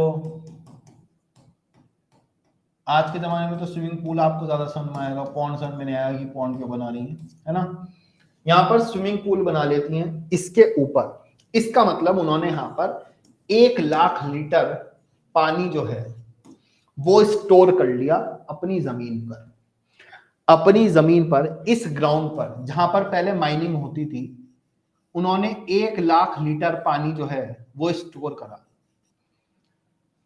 आज के जमाने में तो स्विमिंग पूल आपको ज्यादा समझ में आएगा, पॉन्ड समझ में नहीं आएगा कि पॉन्ड क्यों बना रही है ना। यहां पर स्विमिंग पूल बना लेती हैं इसके ऊपर। इसका मतलब उन्होंने यहां पर 1,00,000 लीटर पानी जो है वो स्टोर कर लिया अपनी जमीन पर, अपनी जमीन पर, इस ग्राउंड पर जहां पर पहले माइनिंग होती थी। उन्होंने 1,00,000 लीटर पानी जो है वो स्टोर करा।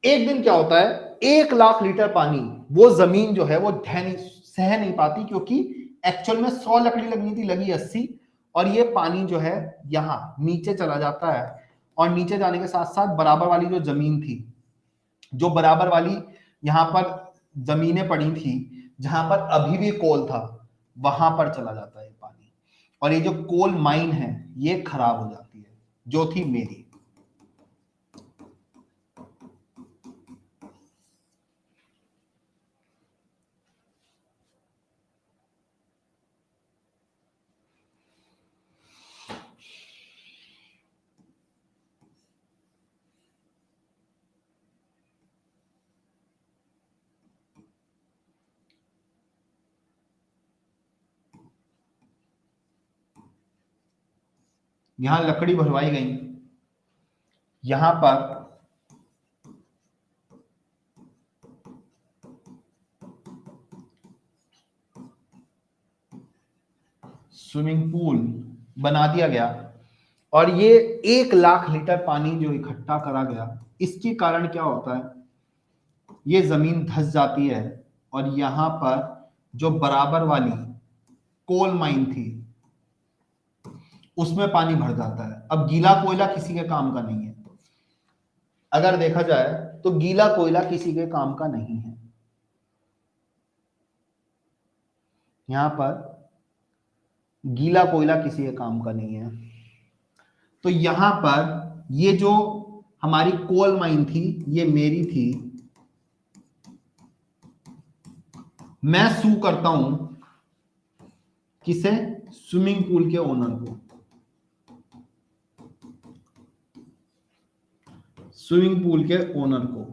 एक दिन क्या होता है, 1,00,000 लीटर पानी वो जमीन जो है वो सह नहीं पाती, क्योंकि एक्चुअल में 100 लकड़ी लगनी थी, लगी 80, और ये पानी जो है यहां नीचे चला जाता है। और नीचे जाने के साथ साथ बराबर वाली जो जमीन थी, जो बराबर वाली यहां पर जमीनें पड़ी थी, जहां पर अभी भी कोल था, वहां पर चला जाता है पानी, और ये जो कोल माइन है ये खराब हो जाती है, जो थी मेरी। यहां लकड़ी भरवाई गई, यहां पर स्विमिंग पूल बना दिया गया, और ये 1,00,000 लीटर पानी जो इकट्ठा करा गया, इसके कारण क्या होता है, ये जमीन धंस जाती है, और यहां पर जो बराबर वाली कोल माइन थी उसमें पानी भर जाता है। अब गीला कोयला किसी के काम का नहीं है, अगर देखा जाए तो गीला कोयला किसी के काम का नहीं है। यहां पर गीला कोयला किसी के काम का नहीं है। तो यहां पर ये जो हमारी कोल माइन थी ये मेरी थी, मैं सू करता हूं किसे? स्विमिंग पूल के ओनर को। स्विमिंग पूल के ओनर को।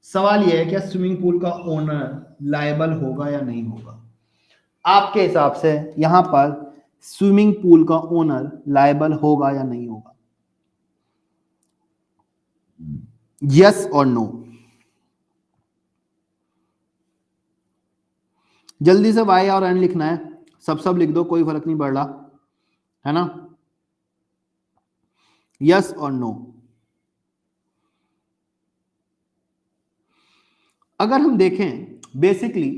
सवाल यह है क्या स्विमिंग पूल का ओनर लायबल होगा या नहीं होगा? आपके हिसाब से यहां पर स्विमिंग पूल का ओनर लायबल होगा या नहीं होगा? यस और नो? जल्दी से वाई और एन लिखना है, सब लिख दो, कोई फर्क नहीं पड़ रहा है ना। यस और नो? अगर हम देखें बेसिकली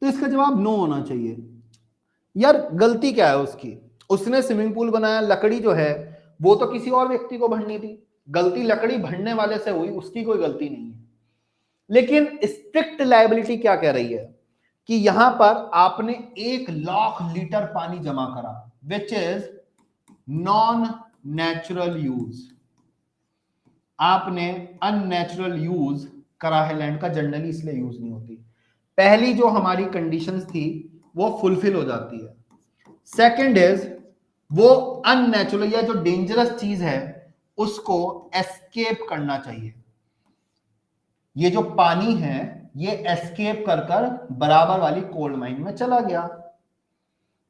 तो इसका जवाब नो होना चाहिए। यार गलती क्या है उसकी? उसने स्विमिंग पूल बनाया, लकड़ी जो है वो तो किसी और व्यक्ति को भरनी थी, गलती लकड़ी भरने वाले से हुई, उसकी कोई गलती नहीं है। लेकिन स्ट्रिक्ट लायबिलिटी क्या कह रही है कि यहां पर आपने 1,00,000 लीटर पानी जमा करा, which is non natural use. आपने अननेचुरल यूज करा है लैंड का, जनरली इसलिए यूज नहीं होती। पहली जो हमारी कंडीशंस थी वो फुलफिल हो जाती है। सेकंड इज वो अननेचुरल या जो डेंजरस चीज है उसको एस्केप करना चाहिए। ये जो पानी है ये एस्केप कर कर बराबर वाली कोल माइन में चला गया,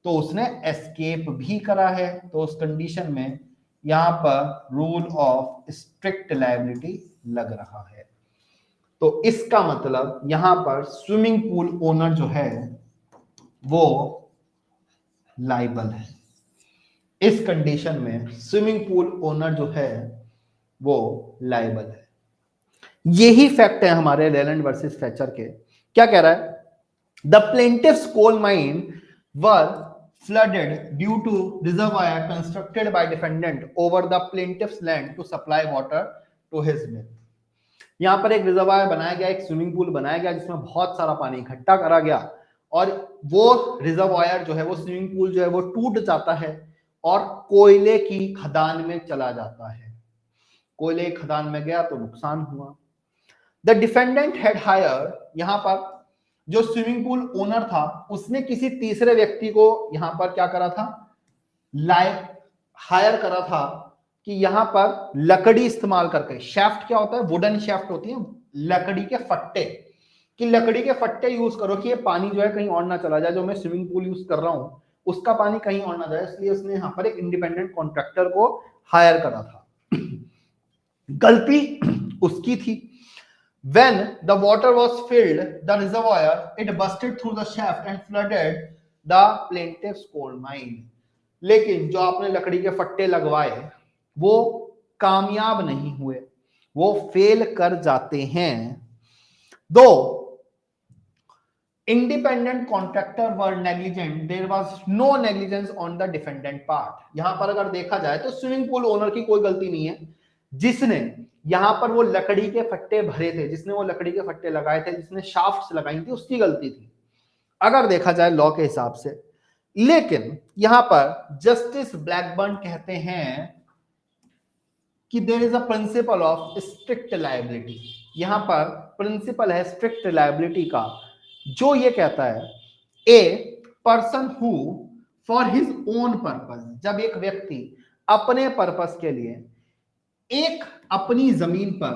तो उसने एस्केप भी करा है, तो उस कंडीशन में यहां पर रूल ऑफ स्ट्रिक्ट लायबिलिटी लग रहा है। तो इसका मतलब यहां पर स्विमिंग पूल ओनर जो है वो लायबल है। इस कंडीशन में स्विमिंग पूल ओनर जो है वो लायबल है। यही फैक्ट है हमारे लेलैंड वर्सेस फ्लेचर के। क्या कह रहा है? The plaintiff's coal mine were flooded due to reservoir constructed by defendant over the plaintiff's land to supply water to his mill. यहां पर एक रिजर्वायर बनाया गया, एक स्विमिंग पूल बनाया गया जिसमें बहुत सारा पानी इकट्ठा करा गया, और वो रिजर्वायर जो है, वो स्विमिंग पूल जो है वो टूट जाता है और कोयले की खदान में चला जाता है। कोयले की खदान में गया तो नुकसान हुआ। द डिफेंडेंट हैड हायर, यहां पर जो स्विमिंग पूल ओनर था उसने किसी तीसरे व्यक्ति को यहां पर क्या करा था? हायर करा था कि यहां पर लकड़ी इस्तेमाल करके, शेफ्ट क्या होता है? वुडन शेफ्ट होती है, लकड़ी के फट्टे, कि लकड़ी के फट्टे यूज करो कि ये पानी जो है कहीं और ना चला जाए, जो मैं स्विमिंग पूल यूज कर रहा हूं उसका पानी कहीं और ना जाए, इसलिए उसने यहां पर एक इंडिपेंडेंट कॉन्ट्रैक्टर को हायर करा था। गलती उसकी थी। When the water was filled, the reservoir, it busted through the shaft and flooded the plaintiff's coal mine. लेकिन जो आपने लकड़ी के फट्टे लगवाए वो कामयाब नहीं हुए, वो फेल कर जाते हैं। Two independent contractor were negligent, there was no negligence on the defendant part. यहां पर अगर देखा जाए तो स्विमिंग पूल ओनर की कोई गलती नहीं है। जिसने यहां पर वो लकड़ी के फट्टे भरे थे, जिसने वो लकड़ी के फट्टे लगाए थे, जिसने शाफ्ट्स लगाई थी, उसकी गलती थी अगर देखा जाए लॉ के हिसाब से। लेकिन यहां पर जस्टिस ब्लैकबर्न कहते हैं कि there is a principle of strict liability. यहां पर प्रिंसिपल है स्ट्रिक्ट लायबिलिटी का, जो ये कहता है a person who for his own purpose, जब एक व्यक्ति अपने पर्पस के लिए एक अपनी जमीन पर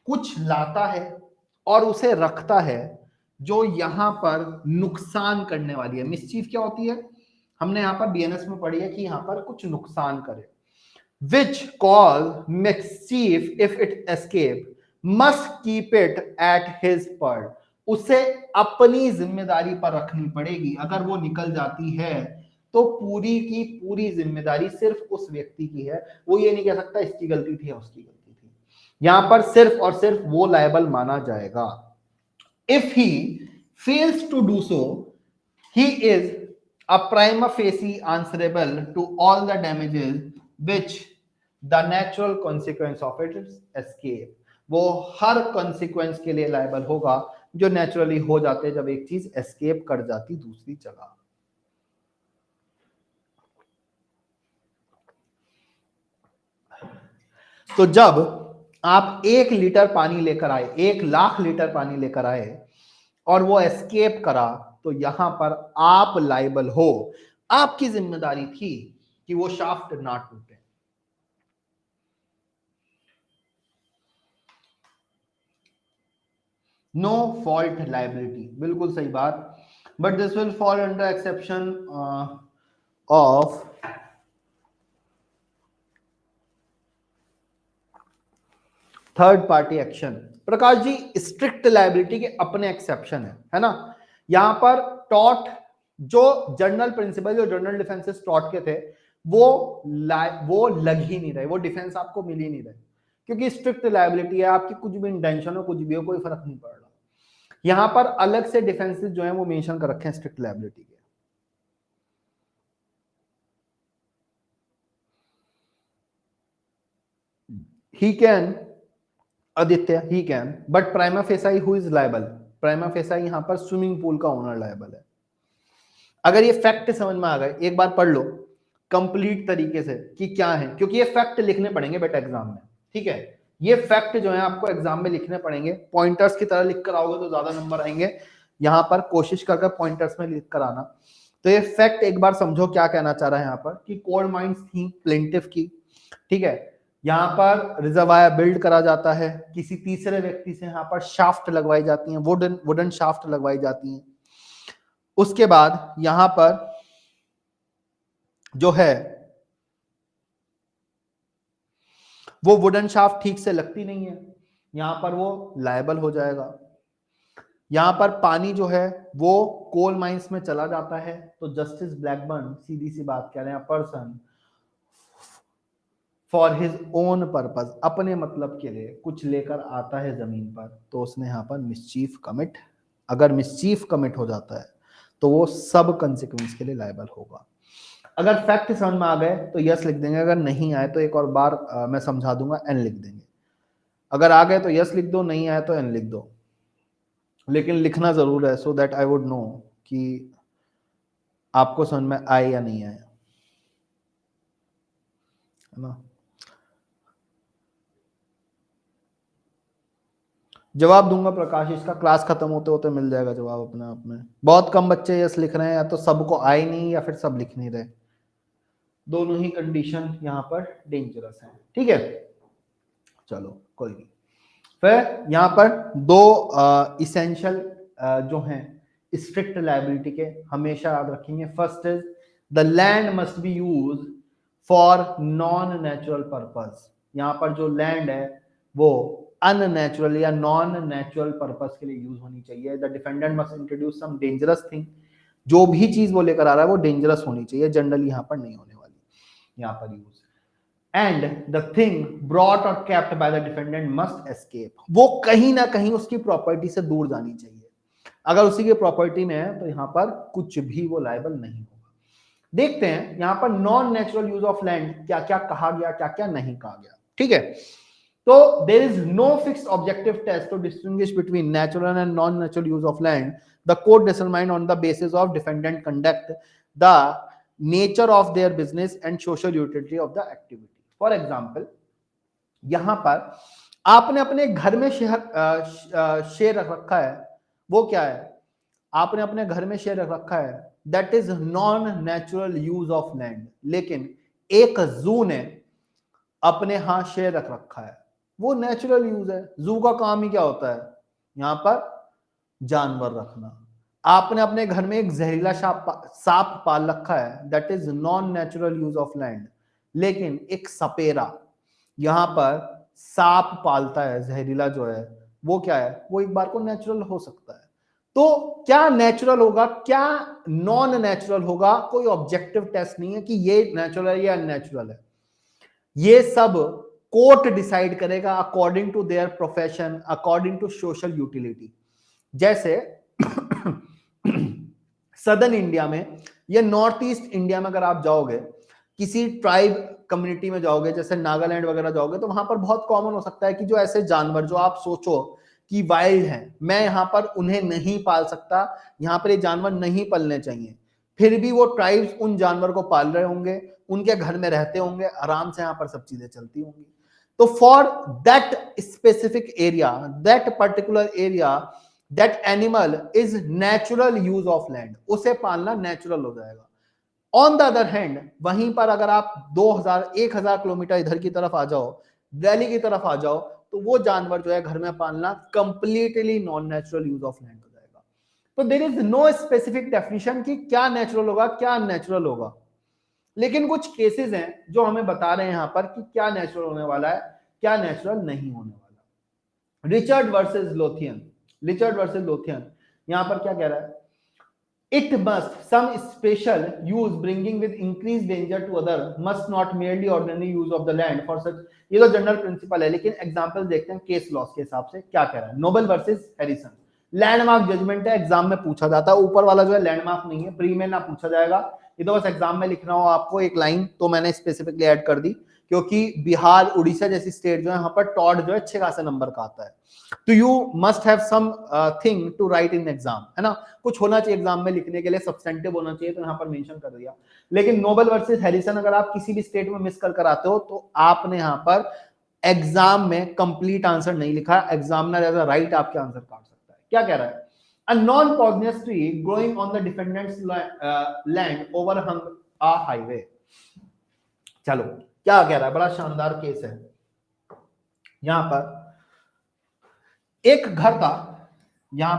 कुछ लाता है और उसे रखता है जो यहां पर नुकसान करने वाली है। मिसचीफ क्या होती है? हमने यहां पर बीएनएस में पढ़ी है कि यहां पर कुछ नुकसान करे। which cause mischief if it escape must keep it at his part, उसे अपनी जिम्मेदारी पर रखनी पड़ेगी। अगर वो निकल जाती है तो पूरी की पूरी जिम्मेदारी सिर्फ उस व्यक्ति की है। वो ये नहीं कह सकता इसकी गलती थी या उसकी गलती थी। यहां पर सिर्फ और सिर्फ वो लायबल माना जाएगा। If he fails to do so he is a prima facie answerable to all the damages which the natural consequence of it is escape. वो हर consequence के लिए liable होगा जो naturally हो जाते जब एक चीज escape कर जाती दूसरी जगह। तो जब आप 1 लीटर पानी लेकर आए, 1 लाख लीटर पानी लेकर आए और वो एस्केप करा, तो यहां पर आप लाइबल हो। आपकी जिम्मेदारी थी कि वो शाफ्ट ना टूटे। नो फॉल्ट लाइबिलिटी, बिल्कुल सही बात। But this will fall under exception of third party action. Prakash ji, strict liability के अपने एक्सेप्शन है ना। यहां पर टॉट जो जनरल प्रिंसिपल, जो जनरल डिफेंसेस टॉट के थे, वो लग ही नहीं रहे, वो डिफेंस आपको मिल ही नहीं रहे, क्योंकि स्ट्रिक्ट लाइबिलिटी है। आपकी कुछ भी इंटेंशन हो, कुछ भी हो, कोई फर्क नहीं पड़ रहा। यहां पर अलग से डिफेंसेस जो है वो मेंशन कर रखे हैं स्ट्रिक्ट लाइबिलिटी के। He can, Aditya, he can, but prima facie who is liable? Prima facie यहां पर स्विमिंग पूल का ओनर लायबल है। अगर ये फैक्ट समझ में आ गए, एक बार पढ़ लो कंप्लीट तरीके से कि क्या है, क्योंकि ये फैक्ट लिखने पड़ेंगे बेटा एग्जाम में, ठीक है। ये फैक्ट जो है आपको एग्जाम में लिखने पड़ेंगे, पॉइंटर्स की तरह लिख कर आओगे तो ज्यादा नंबर आएंगे। यहां पर कोशिश करके पॉइंटर्स में लिख कर आना। तो ये फैक्ट एक बार समझो क्या कहना चाह रहा है यहाँ पर, कि कोल माइंस थी प्लेंटिफ की, ठीक है। यहाँ पर रिजर्वायर बिल्ड करा जाता है, किसी तीसरे व्यक्ति से यहाँ पर शाफ्ट लगवाई जाती है, वुडन शाफ्ट लगवाई जाती है। उसके बाद यहां पर जो है वो वुडन शाफ्ट ठीक से लगती नहीं है, यहां पर वो लायबल हो जाएगा। यहां पर पानी जो है वो कोल माइंस में चला जाता है, तो जस्टिस ब्लैकबर्न सीधी सी बात कह रहे हैं, person for his own purpose, अपने मतलब के लिए कुछ लेकर आता है जमीन पर, तो उसने यहां पर मिसचीफ कमिट, अगर मिसचीफ कमिट हो जाता है तो वो सब कंसिक्वेंस के लिए लायबल होगा। अगर फैक्ट समझ में आ गए तो यस लिख देंगे, अगर नहीं आए तो एक और बार मैं समझा दूंगा, एन लिख देंगे। अगर आ गए तो यस लिख दो, नहीं आए तो एन लिख दो, लेकिन लिखना जरूर है, so that I would know कि आपको समझ में आए या नहीं आए, है ना। जवाब दूंगा प्रकाश, इसका क्लास खत्म होते होते मिल जाएगा जवाब अपने आप में। बहुत कम बच्चे यस लिख रहे हैं, या तो सबको आए नहीं या फिर सब लिख नहीं रहे, दोनों ही कंडीशन यहाँ पर डेंजरस है, ठीक है। चलो कोई नहीं। फिर यहाँ पर दो इसेंशियल जो हैं स्ट्रिक्ट लायबिलिटी के, हमेशा याद रखेंगे। First is the land must be use for non natural purpose. यहाँ पर जो लैंड है वो अननेचुरल या नॉन नेचुरल पर्पस के लिए यूज होनी चाहिए। The defendant must introduce some dangerous thing, जो भी चीज वो लेकर आ रहा है वो डेंजरस होनी चाहिए, जनरली यहाँ पर नहीं होने वाली यहाँ पर use. And the thing brought और kept by the defendant must escape, वो कहीं ना कहीं उसकी प्रॉपर्टी से दूर जानी चाहिए। अगर उसी की प्रॉपर्टी में है तो यहां पर कुछ भी वो लायबल नहीं होगा। देखते हैं यहां पर non natural use of land क्या क्या कहा गया, क्या क्या नहीं कहा गया, ठीक है। तो there is no fixed objective test to distinguish between natural and non natural use of land. The court determine on the basis of defendant conduct, the nature of their business and social utility of the activity. For example, यहां पर आपने अपने घर में share रख रखा है, वो क्या है, आपने अपने घर में शेयर रख रखा है, that is non natural use of land. लेकिन एक जू ने अपने यहां शेयर रख रखा है, वो नेचुरल यूज है। जू का काम ही क्या होता है, यहां पर जानवर रखना। आपने अपने घर में एक जहरीला सांप पाल रखा है, that is non natural use of land. लेकिन एक सपेरा यहां पर सांप पालता है, जहरीला जो है वो क्या है, वो एक बार को नेचुरल हो सकता है। तो क्या नेचुरल होगा, क्या नॉन नेचुरल होगा, कोई ऑब्जेक्टिव टेस्ट नहीं है कि ये नेचुरल है या अननेचुरल है। ये सब कोर्ट डिसाइड करेगा according to their profession, according to social utility. जैसे सदर्न इंडिया में या नॉर्थ ईस्ट इंडिया में अगर आप जाओगे, किसी ट्राइब कम्युनिटी में जाओगे, जैसे नागालैंड वगैरह जाओगे, तो वहां पर बहुत कॉमन हो सकता है कि जो ऐसे जानवर जो आप सोचो कि वाइल्ड हैं, मैं यहाँ पर उन्हें नहीं पाल सकता, यहाँ पर ये जानवर नहीं पालने चाहिए, फिर भी वो ट्राइब्स उन जानवर को पाल रहे होंगे, उनके घर में रहते होंगे, आराम से यहाँ पर सब चीजें चलती होंगी। तो for that specific area, that particular area, that animal is natural use of land, उसे पालना नेचुरल हो जाएगा। ऑन द अदर हैंड, वहीं पर अगर आप 1000 किलोमीटर इधर की तरफ आ जाओ, दिल्ली की तरफ आ जाओ, तो वो जानवर जो है घर में पालना completely non natural use of land हो जाएगा। तो there is no specific definition कि क्या नेचुरल होगा क्या अननेचुरल होगा, लेकिन कुछ केसेस हैं जो हमें बता रहे हैं यहां पर कि क्या नेचुरल होने वाला है क्या नेचुरल नहीं होने वाला। Richard versus Lothian, Richard versus Lothian यहां पर क्या कह रहा है, it must some special use bringing with increased danger to other must not merely ordinary use of the land for such, ये तो जनरल प्रिंसिपल है, लेकिन एग्जांपल देखते हैं केस लॉस के हिसाब से क्या कह रहा है। Noble versus Harrison, landmark judgement है, एग्जाम में पूछा जाता है, ऊपर वाला जो है लैंडमार्क नहीं है, प्री में ना पूछा जाएगा, ये तो बस एग्जाम में लिखना हो आपको एक लाइन, तो मैंने स्पेसिफिकली ऐड कर दी क्योंकि बिहार उड़ीसा जैसी स्टेट जो है यहाँ पर टॉड जो है अच्छे खासे नंबर का आता है, तो you must have something to write in exam, है ना, कुछ होना चाहिए एग्जाम में लिखने के लिए, सब्सटेंटिव होना चाहिए, तो यहाँ पर मेंशन कर दिया। लेकिन नोबल वर्सेस हैरिसन अगर आप किसी भी स्टेट में मिस कर आते हो तो आपने यहाँ पर एग्जाम में कंप्लीट आंसर नहीं लिखा, एग्जामिनर एज अ राइट आपके आंसर काट सकता है। क्या कह रहा है, a non-poisonous tree growing on the defendant's land overhung a highway। चलो क्या कह रहा है, बड़ा शानदार केस है। यहां पर एक घर था, यहां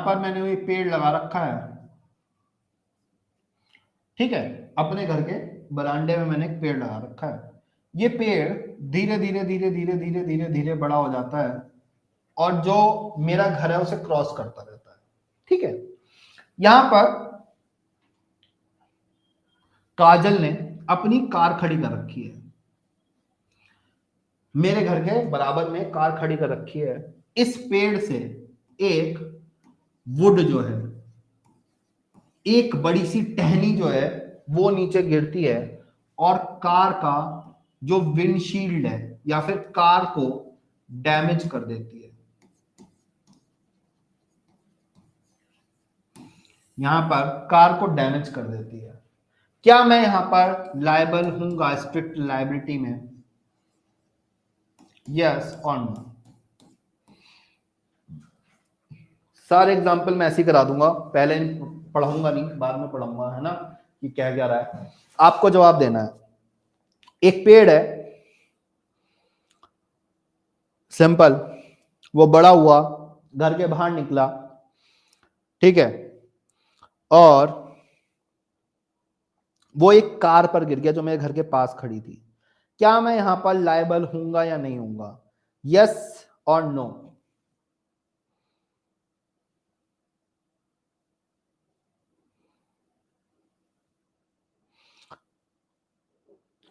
पर मैंने ये पेड़ लगा रखा है, ठीक है, अपने घर के बरामदे में मैंने एक पेड़ लगा रखा है। ये पेड़ धीरे धीरे धीरे धीरे धीरे धीरे धीरे बड़ा हो जाता है और जो मेरा घर है उसे क्रॉस करता रहता है, ठीक है। यहां पर काजल ने अपनी कार खड़ी कर रखी है, मेरे घर के बराबर में कार खड़ी कर रखी है। इस पेड़ से एक वुड जो है, एक बड़ी सी टहनी जो है वो नीचे गिरती है और कार का जो विंडशील्ड है या फिर कार को डैमेज कर देती है। यहां पर कार को डैमेज कर देती है। क्या मैं यहां पर लायबल हूंगा स्ट्रिक्ट लायबिलिटी में, यस और नो? सारे एग्जांपल मैं ऐसे ही करा दूंगा, पहले पढ़ाऊंगा नहीं, बाद में पढ़ाऊंगा, है ना, कि क्या रहा है, आपको जवाब देना है। एक पेड़ है, सिंपल, वो बड़ा हुआ, घर के बाहर निकला, ठीक है, और वो एक कार पर गिर गया जो मेरे घर के पास खड़ी थी। क्या मैं यहां पर लायबल हूंगा या नहीं हूंगा, यस और नो?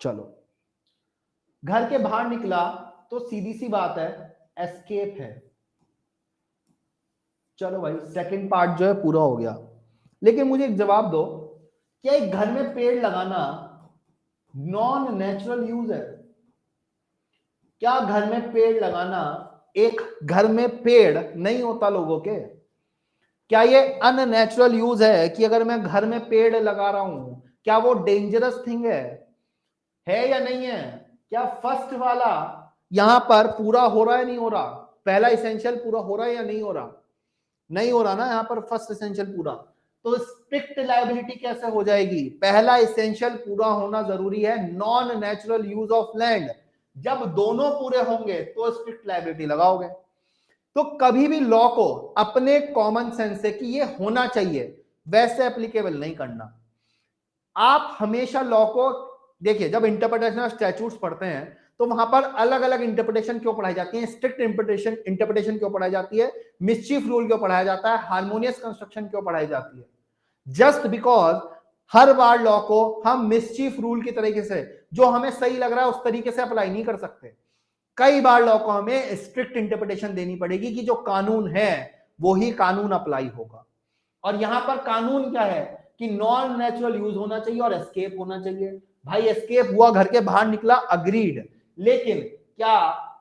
चलो, घर के बाहर निकला तो सीधी सी बात है एस्केप है। चलो भाई, सेकंड पार्ट जो है पूरा हो गया, लेकिन मुझे एक जवाब दो, क्या एक घर में पेड़ लगाना नॉन नेचुरल यूज है? क्या घर में पेड़ लगाना, एक घर में पेड़ नहीं होता लोगों के, क्या ये अननेचुरल यूज है कि अगर मैं घर में पेड़ लगा रहा हूं, क्या वो डेंजरस थिंग है या नहीं है? क्या फर्स्ट वाला यहां पर पूरा हो रहा है नहीं हो रहा, पहला इसेंशियल पूरा हो रहा है या नहीं हो रहा? नहीं हो रहा ना यहां पर फर्स्ट इसेंशियल पूरा, तो स्ट्रिक्ट लायबिलिटी कैसे हो जाएगी? पहला इसेंशियल पूरा होना जरूरी है, non natural use of land, जब दोनों पूरे होंगे तो स्ट्रिक्ट लायबिलिटी लगाओगे। तो कभी भी लॉ को अपने कॉमन सेंस से कि ये होना चाहिए वैसे एप्लीकेबल नहीं करना। आप हमेशा लॉ को देखिए, जब इंटरप्रिटेशन ऑफ स्टैट्यूट्स पढ़ते हैं तो वहां पर अलग अलग इंटरप्रिटेशन क्यों पढ़ाई जाती है, स्ट्रिक्ट इंटरप्रिटेशन क्यों पढ़ाई जाती है, मिसचीफ रूल क्यों पढ़ाया जाता है, हार्मोनियस कंस्ट्रक्शन क्यों पढ़ाई जाती है? Just because her bar law को हम मिसचीफ रूल की तरीके से, जो हमें सही लग रहा है उस तरीके से अप्लाई नहीं कर सकते। कई बार लॉ को हमें स्ट्रिक्ट इंटरप्रिटेशन देनी पड़ेगी कि जो कानून है वो ही कानून अप्लाई होगा। और यहां पर कानून क्या है कि नॉन नेचुरल यूज होना चाहिए और एस्केप होना चाहिए। भाई एस्केप हुआ, घर के बाहर निकला, अग्रीड, लेकिन क्या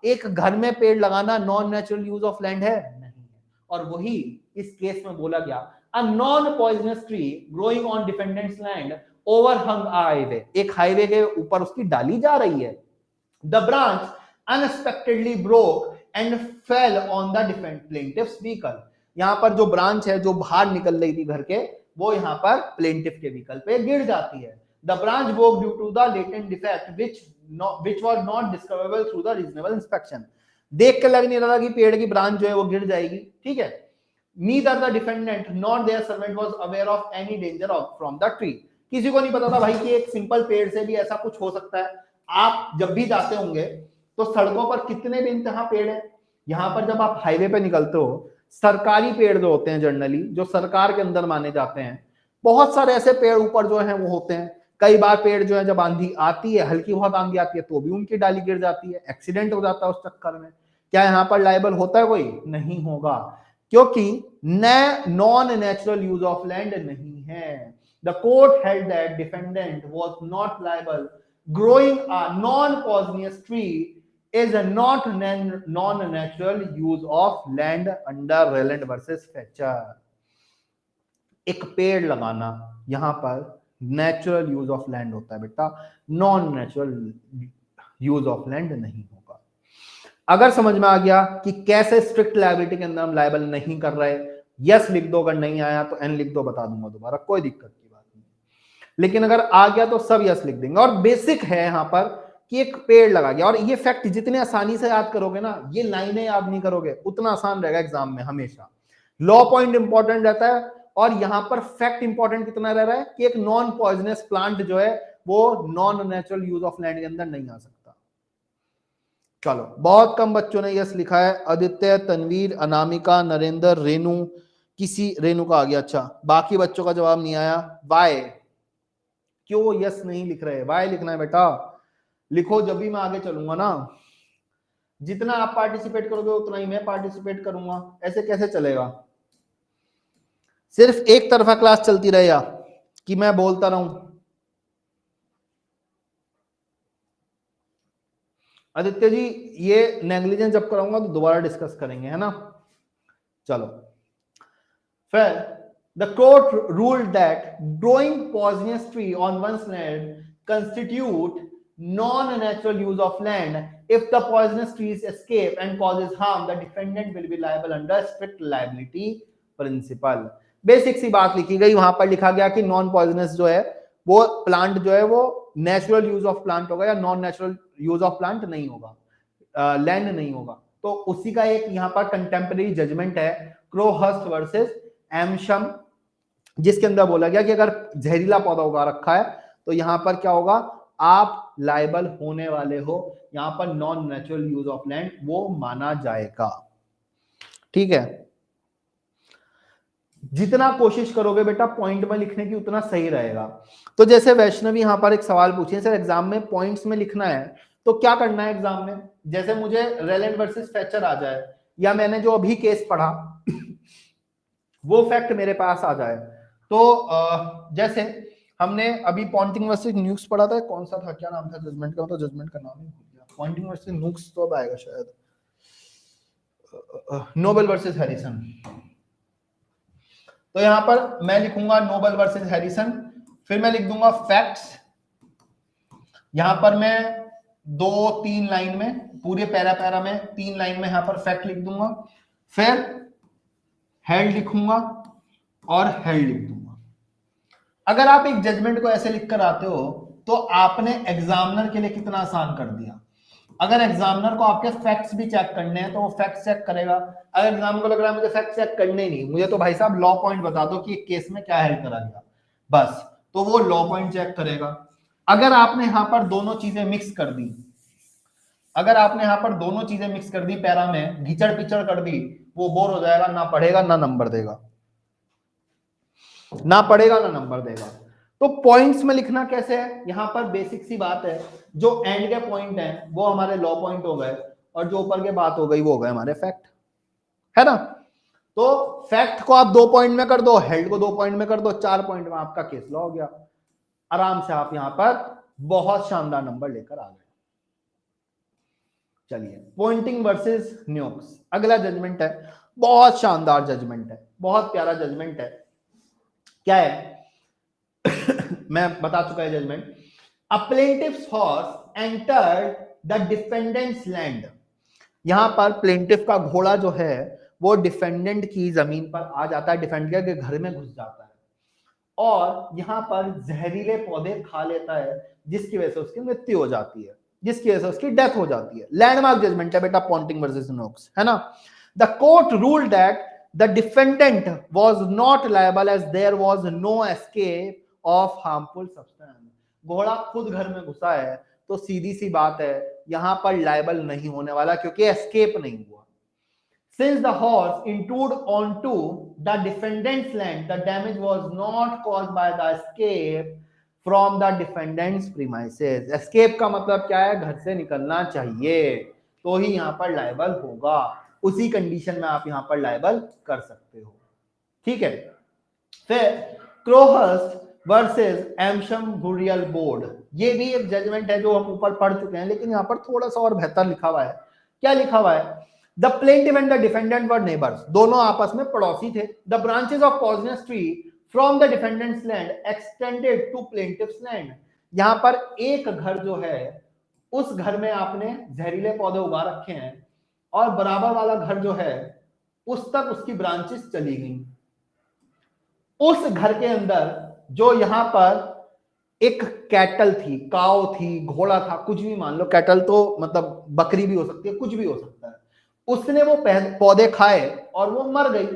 एक घर में पेड़ लगाना non natural use of land है? नहीं है। और वही इस केस में बोला गया, a non poisonous tree growing on defendant's land overhung highway, एक हाईवे के ऊपर उसकी डाली जा रही है। The branch unexpectedly broke and fell on the defend plaintiff's vehicle. यहां पर जो ब्रांच है जो बाहर निकल रही थी घर के, वो यहां पर प्लेंटिफ के व्हीकल पे गिर जाती है। The branch broke due to the latent defect which was not discoverable through the reasonable inspection। देख के लग नहीं रहा था कि पेड़ की ब्रांच जो है वो गिर जाएगी, ठीक है। Neither the defendant nor their servant was aware of any danger from the tree। किसी को नहीं पता था भाई कि एक सिंपल पेड़ से भी ऐसा कुछ हो सकता है। आप जब भी जाते होंगे तो सड़कों पर कितने बेइंतहा पेड़ है। यहां पर जब आप हाईवे पे निकलते हो, सरकारी पेड़ जो होते हैं जनरली, जो सरकार के अंदर माने जाते हैं, बहुत सारे ऐसे पेड़ ऊपर जो है वो होते हैं। कई बार पेड़ जो है जब आंधी आती है, हल्की बहुत आंधी आती है, तो भी उनकी डाली गिर जाती है, एक्सीडेंट हो जाता है उस चक्कर में। क्या यहाँ पर लायबल होता है कोई? नहीं होगा, क्योंकि non natural use of land नहीं है। The court held that defendant was not liable. Growing a non poisonous tree is not non-natural use of land under Rowland versus Fletcher। एक पेड़ लगाना यहां पर नेचुरल यूज ऑफ लैंड होता है बेटा, non natural use of land नहीं होगा। अगर समझ में आ गया कि कैसे स्ट्रिक्ट लायबिलिटी के अंदर हम लायबल नहीं कर रहे, यस लिख दो, अगर नहीं आया तो एन लिख दो, बता दूंगा दोबारा, कोई दिक्कत की बात नहीं। लेकिन अगर आ गया तो सब यस लिख देंगे। और बेसिक है यहां पर कि एक पेड़ लगा गया, और ये फैक्ट जितने आसानी से याद करोगे ना, ये लाइनें याद नहीं करोगे, उतना आसान रहेगा एग्जाम में। हमेशा लॉ पॉइंट इंपॉर्टेंट रहता है, और यहां पर फैक्ट इंपॉर्टेंट कितना रह रहा है कि एक नॉन पॉइजनस प्लांट जो है वो non natural use of land के अंदर नहीं आ सकता। चलो, बहुत कम बच्चों ने यस लिखा है। आदित्य, तनवीर, अनामिका, नरेंद्र, रेनू, किसी रेनू का आ गया। अच्छा, बाकी बच्चों का जवाब नहीं आया। वाई? क्यों यस नहीं लिख रहे? वाई लिखना है बेटा, लिखो, जब भी मैं आगे चलूंगा ना, जितना आप पार्टिसिपेट करोगे उतना ही मैं पार्टिसिपेट करूंगा। ऐसे कैसे चलेगा? सिर्फ एक तरफा क्लास चलती रहे या कि मैं बोलता रहूं? आदित्य जी, ये नेग्लिजेंस जब कराऊंगा तो दोबारा डिस्कस करेंगे, है ना। चलो, फिर the court ruled that growing poisonous tree on one's land constitute non-natural use of land. If the poisonous trees escape and causes harm, the defendant will be liable under strict liability principle। Basic सी बात लिखी गई, वहां पर लिखा गया कि non poisonous जो है वो प्लांट जो है वो नेचुरल यूज ऑफ प्लांट होगा या non natural use of plant नहीं होगा, लैंड नहीं होगा। तो उसी का एक यहाँ पर कंटेम्पररी जजमेंट है, क्रोहर्स्ट वर्सेस एमशम, जिसके अंदर बोला गया कि अगर जहरीला पौधा उगा रखा है तो यहां पर क्या होगा, आप लायबल होने वाले हो। यहां पर non natural use of land वो माना जाएगा, ठीक है। जितना कोशिश करोगे बेटा पॉइंट में लिखने की उतना सही रहेगा। तो जैसे वैष्णवी यहां पर एक सवाल पूछे, सर एग्जाम में पॉइंट्स में लिखना है तो क्या करना है एग्जाम में? जैसे मुझे रेलेंड वर्सेस फ्लेचर आ जाए, या मैंने जो अभी केस पढ़ा वो फैक्ट मेरे पास आ जाए, तो जैसे हमने अभी पॉइंटिंग वर्सेस न्यूक्स पढ़ा था, कौन सा था, क्या नाम था जजमेंट का? तो जजमेंट का नाम ही भूल गया। पॉइंटिंग वर्सेस न्यूक्स तो अब आएगा शायद, नोबल वर्सेस हैरिसन। तो यहां पर मैं लिखूंगा नोबल वर्सेस हैरिसन, फिर मैं लिख दूंगा फैक्ट्स। यहां पर मैं 2-3 लाइन में, पूरे पैरा में 3 लाइन में यहां पर फैक्ट लिख दूंगा, फिर हेल्ड लिखूंगा और हेल्ड लिख दूंगा। अगर आप एक जजमेंट को ऐसे लिखकर आते हो तो आपने एग्जामिनर के लिए कितना आसान कर दिया। अगर एग्जामिनर को आपके फैक्ट्स भी चेक करने हैं तो वो फैक्ट्स चेक करेगा। अगर एग्जामिनर को लग रहा है मुझे फैक्ट्स चेक करने ही नहीं, मुझे तो भाई साहब लॉ पॉइंट बता दो कि केस में क्या हेल्ड करा गया, बस, तो वो लॉ पॉइंट चेक करेगा। अगर आपने यहां पर दोनों चीजें मिक्स कर दी, अगर आपने यहां पर दोनों चीजें मिक्स कर दी, पैरा में घिचड़ पिचड़ कर दी, वो बोर हो जाएगा, ना पढ़ेगा ना नंबर देगा, ना पढ़ेगा ना नंबर देगा। तो पॉइंट्स में लिखना कैसे है? यहां पर बेसिक सी बात है, जो एंड के पॉइंट हैं वो हमारे लॉ पॉइंट हो गए, और जो ऊपर के बात हो गई वो हो गए हमारे फैक्ट, है ना। तो फैक्ट को आप 2 पॉइंट में कर दो, हेल्ड को 2 पॉइंट में कर दो, 4 पॉइंट में आपका केस लॉ हो गया। आराम से आप यहां पर बहुत शानदार नंबर लेकर आ गए। चलिए, पॉइंटिंग वर्सेस न्यूक्स अगला जजमेंट है, बहुत शानदार जजमेंट है, बहुत प्यारा जजमेंट है। क्या है? मैं बता चुका है judgment. A plaintiff's horse entered the defendant's land. यहां पर प्लेंटिफ का घोड़ा जो है वो डिफेंडेंट की जमीन पर आ जाता है, डिफेंडेंट के घर में घुस जाता है और यहां पर जहरीले पौधे खा लेता है, जिसकी वजह से उसकी मृत्यु हो जाती है, जिसकी वजह से उसकी डेथ हो जाती है। लैंडमार्क जजमेंट है बेटा, पॉन्टिंग वर्सेस नोक्स, है ना। The court ruled that the defendant was not liable as there was no escape of harmful substance. घोड़ा खुद घर में घुसा है तो सीधी सी बात है यहां पर लायबल नहीं होने वाला, क्योंकि एस्केप नहीं हुआ। Since the horse intrude onto the defendant's land, the damage was not caused by the escape from the defendant's premises. Escape का मतलब क्या है? घर से निकलना चाहिए तो ही यहां पर लायबल होगा, उसी कंडीशन में आप यहां पर लायबल कर सकते हो, ठीक है। फिर क्रोहर्स्ट वर्सेस एमशम बुरियल बोर्ड, ये भी एक जजमेंट है जो हम ऊपर पढ़ चुके हैं, लेकिन यहां पर थोड़ा सा और बेहतर लिखा हुआ है। क्या लिखा हुआ है? The plaintiff and the defendant were neighbours, दोनों आपस में पड़ोसी थे। The branches of poisonous tree from the defendant's land extended to plaintiff's land. यहां पर एक घर जो है उस घर में आपने जहरीले पौधे उगा रखे हैं और बराबर वाला घर जो है उस तक उसकी ब्रांचेस चली गई। उस घर के अंदर जो यहां पर एक कैटल थी, काव थी, घोड़ा था, कुछ भी मान लो, कैटल तो मतलब बकरी भी हो सकती है, कुछ भी हो सकता है, उसने वो पौधे खाए और वो मर गई,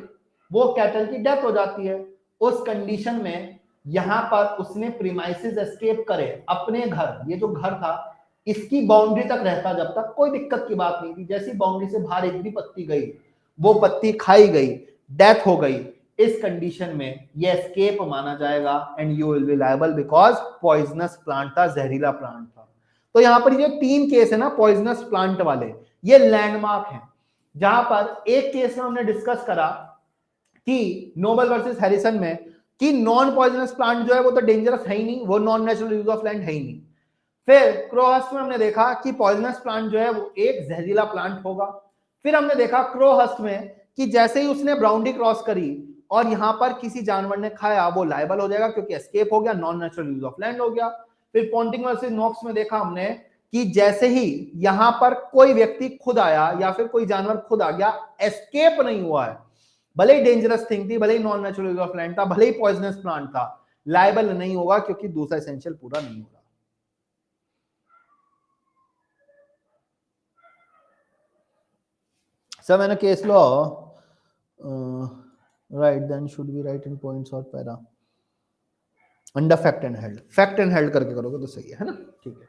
वो कैटल की डेथ हो जाती है। उस कंडीशन में यहां पर उसने प्रीमाइसेस एस्केप करे अपने घर, ये जो घर था इसकी बाउंड्री तक रहता जब तक कोई दिक्कत की बात नहीं थी। जैसी बाउंड्री से बाहर एक भी पत्ती गई, वो पत्ती खाई गई, डेथ हो गई, इस कंडीशन में ये एस्केप माना जाएगा and you will be liable because poisonous plant था, जहरीला प्लांट था। तो यहां पर ये 3 केस है ना पॉइजनस प्लांट वाले, ये लैंडमार्क हैं। जहां पर एक केस में हमने डिस्कस करा कि नोबल वर्सेस हैरिसन में कि नॉन पॉइजनस प्लांट जो है वो तो डेंजरस है ही नहीं, वो non natural use of land है ही नहीं। फिर क्रोहस्ट में हमने देखा कि पॉइजनस प्लांट जो है वो एक जहरीला प्लांट होगा। फिर हमने देखा क्रोहस्ट में कि जैसे ही उसने बाउंड्री क्रॉस करी और यहां पर किसी जानवर ने खाया, वो लायबल हो जाएगा क्योंकि एस्केप हो गया, non natural use of land हो गया। फिर पॉन्टिंग वर्सेस नोक्स में देखा हमने कि जैसे ही यहां पर कोई व्यक्ति खुद आया या फिर कोई जानवर खुद आ गया, एस्केप नहीं हुआ है, भले ही डेंजरस थिंग थी, भले ही non natural use of land था, भले ही पॉइजनस प्लांट था, लायबल नहीं होगा क्योंकि दूसरा एसेंशियल पूरा नहीं होगा। So when a case law, right, then should be right in points or para under fact and held. Fact and held करके करोगे तो सही है ना, ठीक है।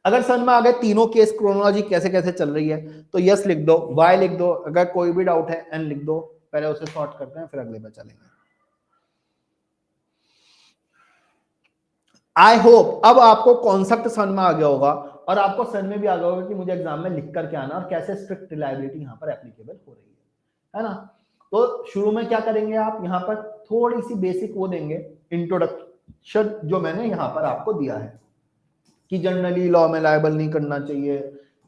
अगर समझ में आ गए तीनों केस क्रोनोलॉजी कैसे कैसे चल रही है तो यस लिख दो, वाई लिख दो, अगर कोई भी डाउट है एन लिख दो, पहले उसे सॉर्ट करते हैं फिर अगले पे चलेंगे। आई होप अब आपको कॉन्सेप्ट समझ में आ गया होगा और आपको समझ में भी आ गया होगा कि मुझे एग्जाम में लिख करके आना और कैसे स्ट्रिक्ट रिलायबिलिटी यहाँ पर एप्लीकेबल हो रही है ना। तो शुरू में क्या करेंगे आप, यहाँ पर थोड़ी सी बेसिक वो देंगे, इंट्रोडक्शन जो मैंने यहाँ पर आपको दिया है कि जनरली लॉ में लायबल नहीं करना चाहिए,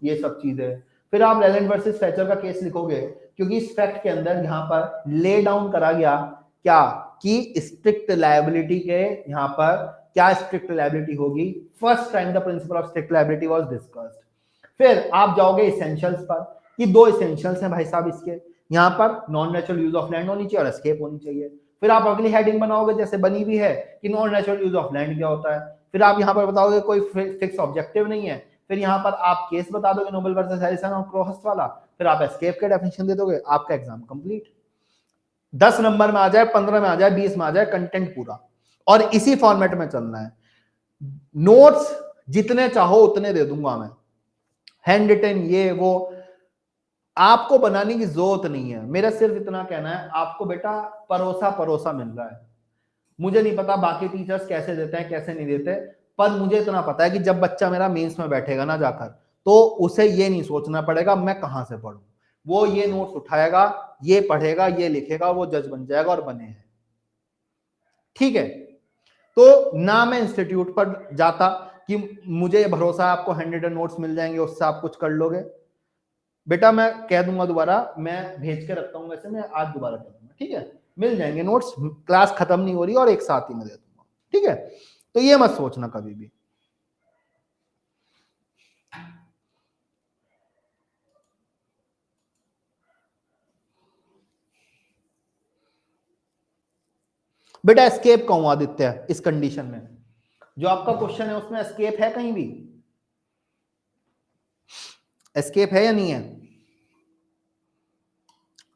ये सब चीजें। फिर आप लेलैंड वर्सेस फैचर का केस लिखोगे क्योंकि इस फैक्ट के अंदर यहाँ पर ले डाउन करा गया क्या कि स्ट्रिक्ट लायबिलिटी के यहाँ पर क्या स्ट्रिक्ट लायबिलिटी होगी, first time the principle of strict liability was discussed. फिर आप जाओगे एसेंशियल्स पर कि 2 एसेंशियल्स हैं भाई साहब इसके, यहाँ पर non natural use of land होनी चाहिए और एस्केप होनी चाहिए। फिर आप अगली हेडिंग बनाओगे जैसे बनी हुई है कि non natural use of land क्या होता है। फिर आप यहाँ पर बताओगे कोई फिक्स ऑब्जेक्टिव नहीं है, फिर यहाँ पर आप केस बता दोगे नोबल वर्सेस हैरिसन और क्रोहस्ट वाला, फिर आप एस्केप के डेफिनेशन दे दोगे, आपका एग्जाम कंप्लीट। 10 नंबर में आ जाए, 15 में आ जाए, 20 में आ जाए, कंटेंट पूरा। और इसी फॉर्मेट में चलना है। नोट्स जितने चाहो उतने दे दूंगा मैं, हैंड रिटन ये वो आपको बनाने की जरूरत नहीं है। मेरा सिर्फ इतना कहना है आपको बेटा परोसा मिल रहा है। मुझे नहीं पता बाकी टीचर्स कैसे देते हैं कैसे नहीं देते, पर मुझे इतना पता है कि जब बच्चा मेरा मेंस में बैठेगा ना जाकर, तो उसे ये नहीं सोचना पड़ेगा मैं कहां से पढ़ूं, वो ये नोट्स उठाएगा, ये पढ़ेगा, ये लिखेगा, वो जज बन जाएगा और बने हैं, ठीक है। तो ना मैं इंस्टीट्यूट पर जाता कि मुझे भरोसा है आपको हैंड रिटन नोट्स मिल जाएंगे, उससे आप कुछ कर लोगे। बेटा मैं कह दूंगा दोबारा, मैं भेज के रखता हूं, वैसे मैं आज दोबारा कह दूंगा, ठीक है, मिल जाएंगे नोट्स, क्लास खत्म नहीं हो रही और एक साथ ही मैं दे दूंगा, ठीक है। तो ये मत सोचना कभी भी। बेटा एस्केप कहूं आदित्य इस कंडीशन में, जो आपका क्वेश्चन है उसमें एस्केप है कहीं भी? एस्केप है या नहीं है?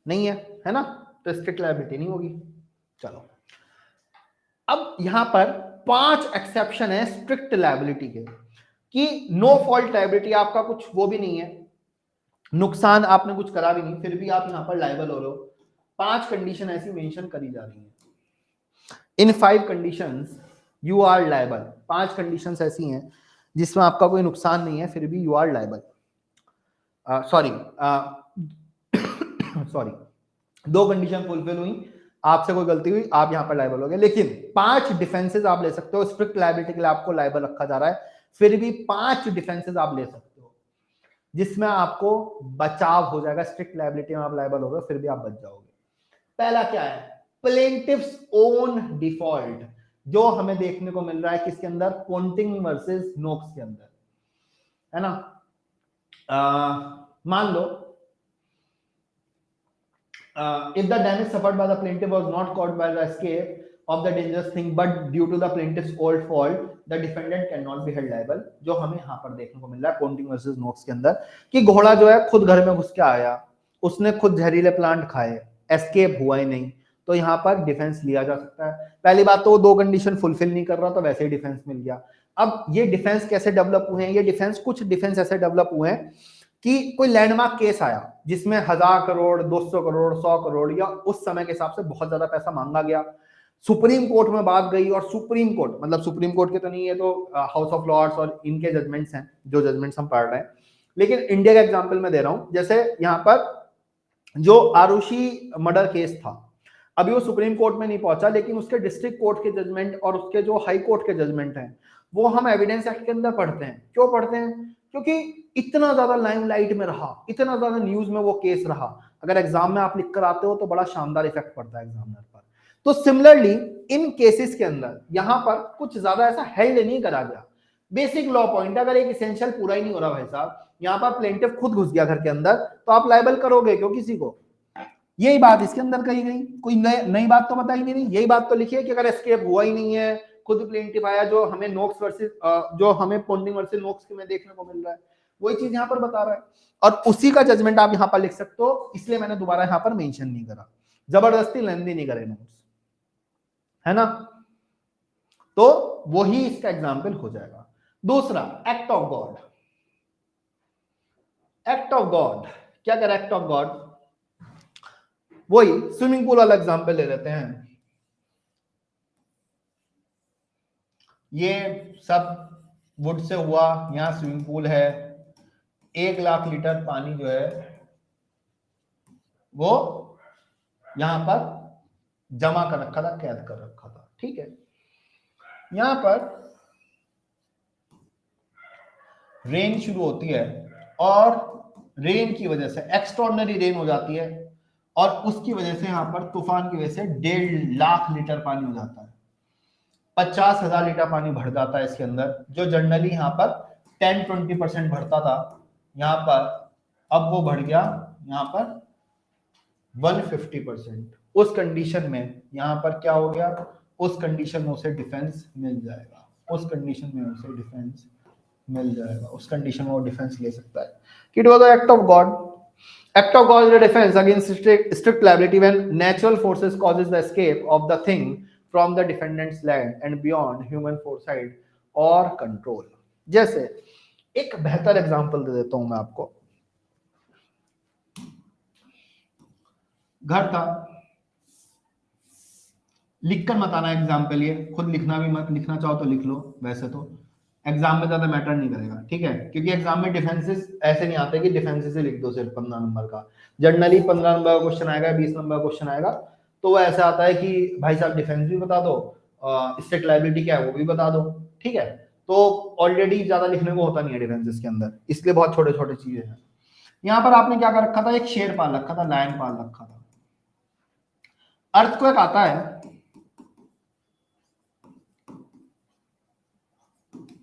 नहीं है ना? तो स्ट्रिक्ट लायबिलिटी नहीं होगी। चलो अब यहां पर 5 एक्सेप्शन है स्ट्रिक्ट लायबिलिटी के, कि नो फॉल्ट लायबिलिटी, आपका कुछ वो भी नहीं है, नुकसान आपने कुछ करा भी नहीं, फिर भी आप यहां पर लायबल हो रहे हो। 5 कंडीशन ऐसी मेंशन करी जा रही है। In 5 conditions you are liable. 5 conditions ऐसी हैं जिसमें आपका कोई नुकसान नहीं है, फिर भी you are liable. Sorry 2 condition fulfil हुई, आपसे कोई गलती हुई, आप यहां पर लायबल हो गए। लेकिन 5 डिफेंसेस आप ले सकते हो। स्ट्रिक्ट लायबिलिटी के लिए आपको लायबल रखा जा रहा है, फिर भी 5 डिफेंसेस आप ले सकते हो जिसमें आपको बचाव हो जाएगा। स्ट्रिक्ट लायबिलिटी में आप लायबल हो गए, फिर भी आप बच जाओगे। पहला क्या है? प्लेंटिफ्स ओन डिफॉल्ट, जो हमें देखने को मिल रहा है किसके अंदर? पोंटिंग वर्सेस नोक्स के अंदर, है ना? मान लो if the damage suffered by the plaintiff was not caused by the escape of the dangerous thing but due to the plaintiff's own fault, the defendant cannot be held liable। जो हमें यहाँ पर देखने को मिल रहा है पोंटिंग वर्सेस नोक्स के अंदर, कि घोड़ा जो है खुद घर में घुस के आया, उसने खुद जहरीले प्लांट खाए, एस्केप हुआ ही नहीं, तो यहाँ पर डिफेंस लिया जा सकता है। पहली बात तो वो 2 कंडीशन फुलफिल नहीं कर रहा, तो वैसे ही डिफेंस मिल गया। अब ये डिफेंस कैसे डेवलप हुए हैं? ये डिफेंस, कुछ डिफेंस ऐसे डेवलप हुए हैं कि कोई लैंडमार्क केस आया जिसमें 1000 करोड़, 200 करोड़, 100 करोड़ या उस समय के हिसाब से बहुत ज्यादा पैसा मांगा गया, सुप्रीम कोर्ट में बात गई, और सुप्रीम कोर्ट, मतलब सुप्रीम कोर्ट के तो नहीं, है तो हाउस ऑफ लॉर्ड्स और इनके जजमेंट्स हैं, जो जजमेंट्स हम पढ़ रहे हैं। लेकिन इंडिया का एग्जांपल मैं दे रहा हूं, जैसे यहाँ पर जो आरुषि मर्डर केस था, अभी वो सुप्रीम कोर्ट में नहीं पहुंचा, लेकिन उसके डिस्ट्रिक्ट कोर्ट के जजमेंट और उसके जो हाई कोर्ट के जजमेंट हैं, वो हम एविडेंस एक्ट के अंदर पढ़ते हैं। क्यों पढ़ते हैं? क्योंकि इतना ज्यादा लाइमलाइट में रहा, इतना ज्यादा न्यूज में वो केस रहा। अगर एग्जाम में आप लिख कर आते हो तो बड़ा शानदार इफेक्ट पड़ता है एग्जामिनर पर। तो सिमिलरली इन केसेस के अंदर यहां पर कुछ ज्यादा ऐसा हेल्ड नहीं करा गया। बेसिक लॉ पॉइंट, अगर एक इसेंशियल पूरा ही नहीं हो रहा भाई साहब, यहाँ पर प्लेंटिफ खुद घुस गया घर के अंदर, तो आप लायबल करोगे क्यों किसी को? यही बात इसके अंदर कही गई, कोई नई बात तो बताई नहीं। यही बात तो लिखी है कि अगर एस्केप हुआ ही नहीं है, खुद प्लेंटिफ आया, जो हमें नोक्स वर्सेस जो हमें पोंटिंग वर्सेस नोक्स में देखने को मिल रहा है, वही चीज यहाँ पर बता रहा है, और उसी का जजमेंट आप यहाँ पर लिख सकते हो। इसलिए मैंने दोबारा यहाँ पर मेंशन नहीं करा, जबरदस्ती लेंदी नहीं करे नोट्स, है ना? तो वही इसका एग्जाम्पल हो जाएगा। दूसरा, act of God. Act of God क्या कह रहा है? एक्ट ऑफ गॉड वही स्विमिंग पूल वाला एग्जाम्पल ले लेते हैं। ये सब वुड से हुआ, यहां स्विमिंग पूल है, 1 लाख लीटर पानी जो है वो यहां पर जमा कर रखा था, कैद कर रखा था, ठीक है। यहां पर रेन शुरू होती है और रेन की वजह से एक्स्ट्रॉर्डिनरी रेन हो जाती है, और उसकी वजह से यहां पर तूफान की वजह से 1.5 लाख लीटर पानी हो जाता है। 50,000 लीटर पानी भर जाता है इसके अंदर, जो जनरली यहाँ पर 10-20% भरता था, यहाँ पर अब वो बढ़ गया यहाँ पर 150%। उस कंडीशन में यहाँ पर क्या हो गया? उस कंडीशन में उसे डिफेंस मिल जाएगा, उस कंडीशन में उसे डिफेंस मिल जाएगा, उस कंडीशन में वो डिफेंस ले सकता है। It was the act of God. Act of God is a defense against strict liability when natural forces causes the escape of the thing from the defendant's land and beyond human foresight or control। जैसे एक बेहतर example दे देता हूं मैं आपको। घर था, लिखकर मत आना एग्जाम्पल, ये खुद लिखना भी मत, लिखना चाहो तो लिख लो, वैसे तो एग्जाम में ज्यादा मैटर नहीं करेगा, ठीक है, क्योंकि एग्जाम में डिफेंसेस ऐसे नहीं आते कि डिफेंसेस से लिख दो सिर्फ 15 नंबर का। जनरली 15 नंबर का क्वेश्चन आएगा, 20 नंबर का क्वेश्चन आएगा, तो वो ऐसा आता है कि भाई साहब डिफेंस भी बता दो, स्टेट लायबिलिटी क्या है वो भी बता दो, ठीक है। तो ऑलरेडी ज्यादा लिखने को होता नहीं है डिफेंसेस के अंदर, इसलिए बहुत छोटे छोटे चीजें हैं। यहाँ पर आपने क्या कर रखा था? एक शेर पाल रखा था, लायन पाल रखा था। अर्थक्वेक आता है,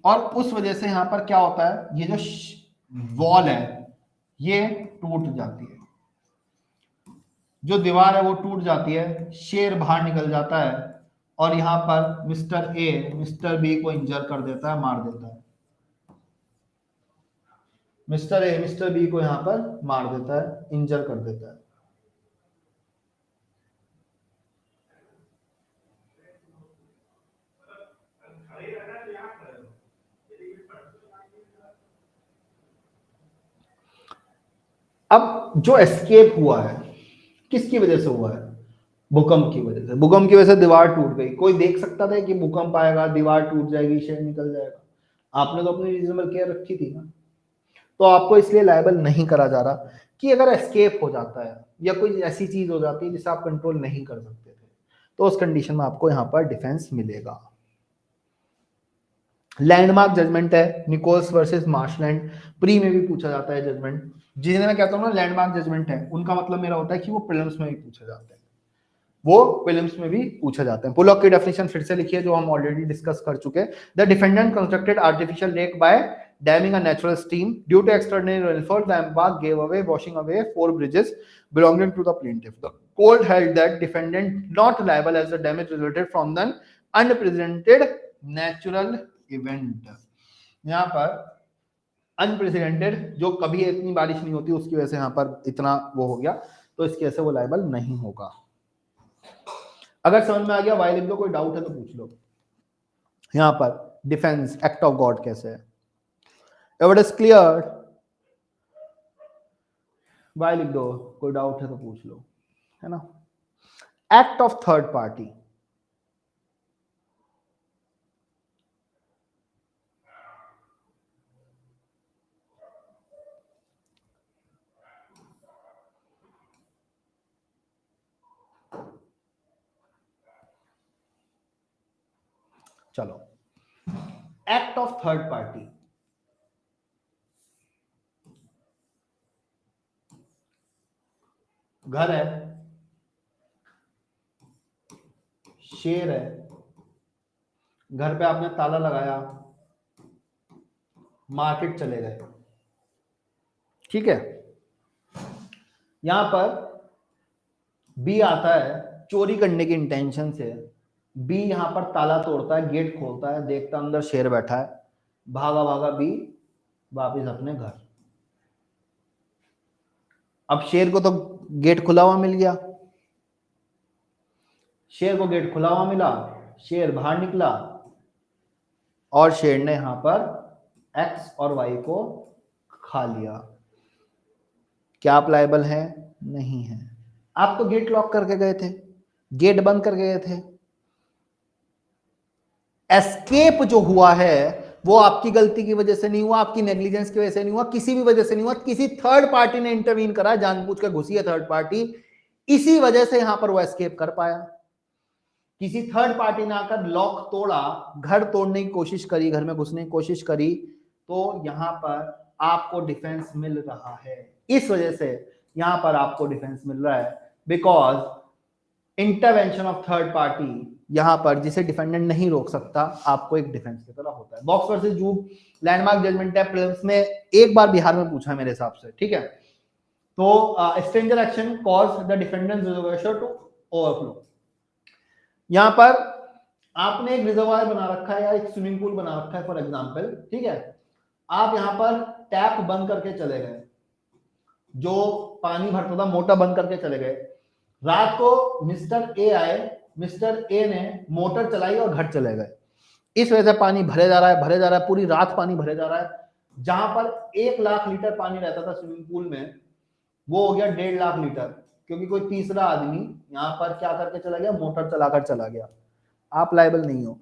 और उस वजह से यहां पर क्या होता है, ये जो वॉल है ये टूट जाती है, जो दीवार है वो टूट जाती है, शेर बाहर निकल जाता है और यहां पर मिस्टर ए मिस्टर बी को इंजर कर देता है, मार देता है। मिस्टर ए मिस्टर बी को यहां पर मार देता है, इंजर कर देता है। अब जो एस्केप हुआ है किसकी वजह से हुआ है, भूकंप की वजह से। भूकंप की वजह से दीवार टूट गई, कोई देख सकता था कि भूकंप आएगा दीवार टूट जाएगी शेर निकल जाएगा? आपने तो अपनी रीजनेबल केयर रखी थी ना, तो आपको इसलिए लायबल नहीं करा जा रहा कि अगर एस्केप हो जाता है या कोई ऐसी चीज हो जाती है जिसे आप कंट्रोल नहीं कर सकते थे, तो उस कंडीशन में आपको यहाँ पर डिफेंस मिलेगा। लैंडमार्क जजमेंट है निकोल्स वर्सेस मार्शलैंड, प्री में भी पूछा जाता है जजमेंट। जिन्हें मैं कहता हूँ ना लैंडमार्क जजमेंट है, उनका मतलब मेरा होता है कि वो प्रीलिम्स में भी पूछे जाते हैं, वो प्रीलिम्स में भी पूछे जाते हैं। पुलॉक की डेफिनेशन फिर से लिखिए जो हम ऑलरेडी डिस्कस कर चुके हैं। The defendant constructed artificial lake bye damming a natural stream due to extraordinary rainfall. The embark gave away, washing away 4 bridges belonging to the plaintiff. The court held that defendant not liable as the damage resulted from the unprecedented natural event. यहाँ पर unprecedented, जो कभी इतनी बारिश नहीं होती उसकी वजह से यहाँ पर इतना वो हो गया, तो इसकी वजह से वो लायबल नहीं होगा। अगर समझ में आ गया वाई लिख दो, कोई डाउट है तो पूछ लो। यहाँ पर डिफेंस एक्ट ऑफ गॉड कैसे है, If it is clear, Y लिख दो, कोई डाउट है तो पूछ लो, है ना। एक्ट ऑफ थर्ड पार्टी, चलो एक्ट ऑफ थर्ड पार्टी, घर है, शेर है, घर पे आपने ताला लगाया, मार्केट चले गए, ठीक है। यहां पर बी आता है चोरी करने की इंटेंशन से, बी यहां पर ताला तोड़ता है, गेट खोलता है, देखता अंदर शेर बैठा है, भागा भागा बी वापिस अपने घर। अब शेर को तो गेट खुला हुआ मिल गया, शेर को गेट खुला हुआ मिला, शेर बाहर निकला और शेर ने यहां पर एक्स और वाई को खा लिया। क्या आप लायबल हैं? नहीं है। आप तो गेट लॉक करके गए थे, गेट बंद करके गए थे। एस्केप जो हुआ है वो आपकी गलती की वजह से नहीं हुआ, आपकी नेग्लिजेंस की वजह से नहीं हुआ, किसी भी वजह से नहीं हुआ, किसी थर्ड पार्टी ने इंटरवीन करा, जानबूझ कर घुसी है थर्ड पार्टी, इसी वजह से यहां पर वो एस्केप कर पाया। किसी थर्ड पार्टी ने आकर लॉक तोड़ा, घर तोड़ने की कोशिश करी, घर में घुसने की कोशिश करी, तो यहां पर आपको डिफेंस मिल रहा है। इस वजह से यहां पर आपको डिफेंस मिल रहा है, because intervention of third party यहां पर जिसे डिफेंडेंट नहीं रोक सकता, आपको एक डिफेंस की तरह होता है। बॉक्स वर्सेस जूब लैंडमार्क जजमेंट है, प्रीलिम्स में एक बार बिहार में पूछा है मेरे हिसाब से, ठीक है। तो stranger action cause the defendant reservoir to overflow. यहां पर आपने एक रिजर्वायर बना रखा है या एक स्विमिंग पूल बना रखा है फॉर एग्जांपल, ठीक है। आप यहां पर टैप बंद करके चले गए, जो पानी भरता था मोटर बंद करके चले गए। रात को मिस्टर ए आए, मिस्टर ए ने मोटर चलाई और घर चले गए। इस वजह से पानी भरे जा रहा है, भरे जा रहा है, पूरी रात पानी भरे जा रहा है। जहां पर 1 लाख लीटर पानी रहता था स्विमिंग पूल में, वो हो गया 1.5 लाख लीटर, क्योंकि कोई तीसरा आदमी यहां पर क्या करके चला गया, मोटर चलाकर चला गया। आप लायबल नहीं हो,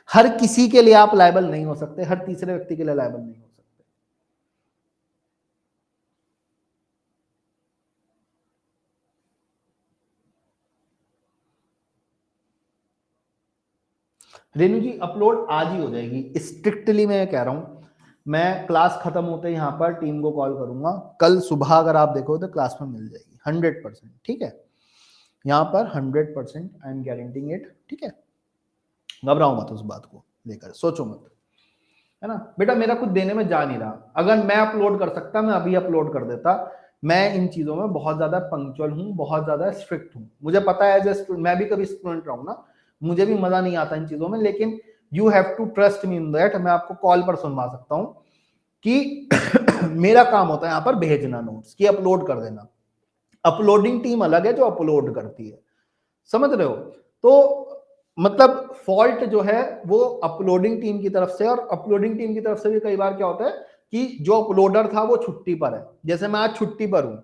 हर किसी के लिए आप लायबल नहीं हो सकते, हर तीसरे व्यक्ति के लिए लायबल नहीं हो सकते। रेनू जी अपलोड आज ही हो जाएगी, स्ट्रिक्टली मैं कह रहा हूं। मैं क्लास खत्म होते यहां पर टीम को कॉल करूंगा, कल सुबह अगर आप देखो तो क्लास में मिल जाएगी 100%, ठीक है। यहां पर 100% आई एम गारंटिंग इट, ठीक है। घबराओ मत उस बात को लेकर, सोचो मत। है ना बेटा, मेरा कुछ देने में जा नहीं रहा, अगर मैं अपलोड कर सकता मैं अभी अपलोड कर देता। मैं इन चीजों में बहुत ज्यादा पंक्चुअल हूँ, बहुत ज्यादा स्ट्रिक्ट हूँ, मुझे पता है एज ए मैं भी कभी स्टूडेंट रहूँ ना, मुझे भी मजा नहीं आता इन चीजों में, लेकिन you have to trust me in that, मैं आपको कॉल पर सुनवा सकता हूँ कि मेरा काम होता है यहाँ पर भेजना नोट्स की अपलोड कर देना। अपलोडिंग टीम अलग है जो अपलोड करती है, समझ रहे हो। तो मतलब फॉल्ट जो है वो अपलोडिंग टीम की तरफ से, और अपलोडिंग टीम की तरफ से भी कई बार क्या होता है कि जो अपलोडर था वो छुट्टी पर है, जैसे मैं आज छुट्टी पर हूं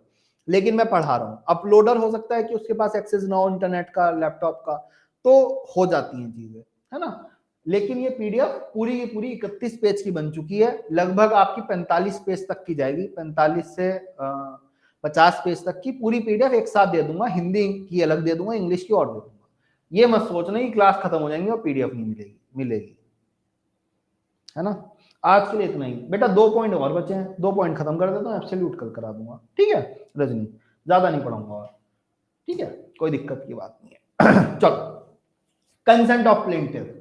लेकिन मैं पढ़ा रहा हूं, अपलोडर हो सकता है कि उसके पास एक्सेस ना हो इंटरनेट का, लैपटॉप का, तो हो जाती हैं चीजें, है ना। लेकिन ये पीडीएफ पूरी की पूरी 31 पेज की बन चुकी है, लगभग आपकी 45 पेज तक की जाएगी, 45 से 50 पेज तक की पूरी पीडीएफ एक साथ दे दूंगा, हिंदी की अलग दे दूंगा, इंग्लिश की और दे दूंगा। ये मत सोचना कि क्लास खत्म हो जाएंगे और पीडीएफ नहीं मिलेगी, है ना। आज के लिए इतना ही बेटा, 2 पॉइंट और बचे हैं, 2 पॉइंट खत्म कर देता हूँ, एब्सोल्यूट कल करा दूंगा, ठीक है रजनी, ज्यादा नहीं पढ़ाऊंगा और, ठीक है, कोई दिक्कत की बात नहीं है। चलो, कंसेंट ऑफ प्लेंटिव,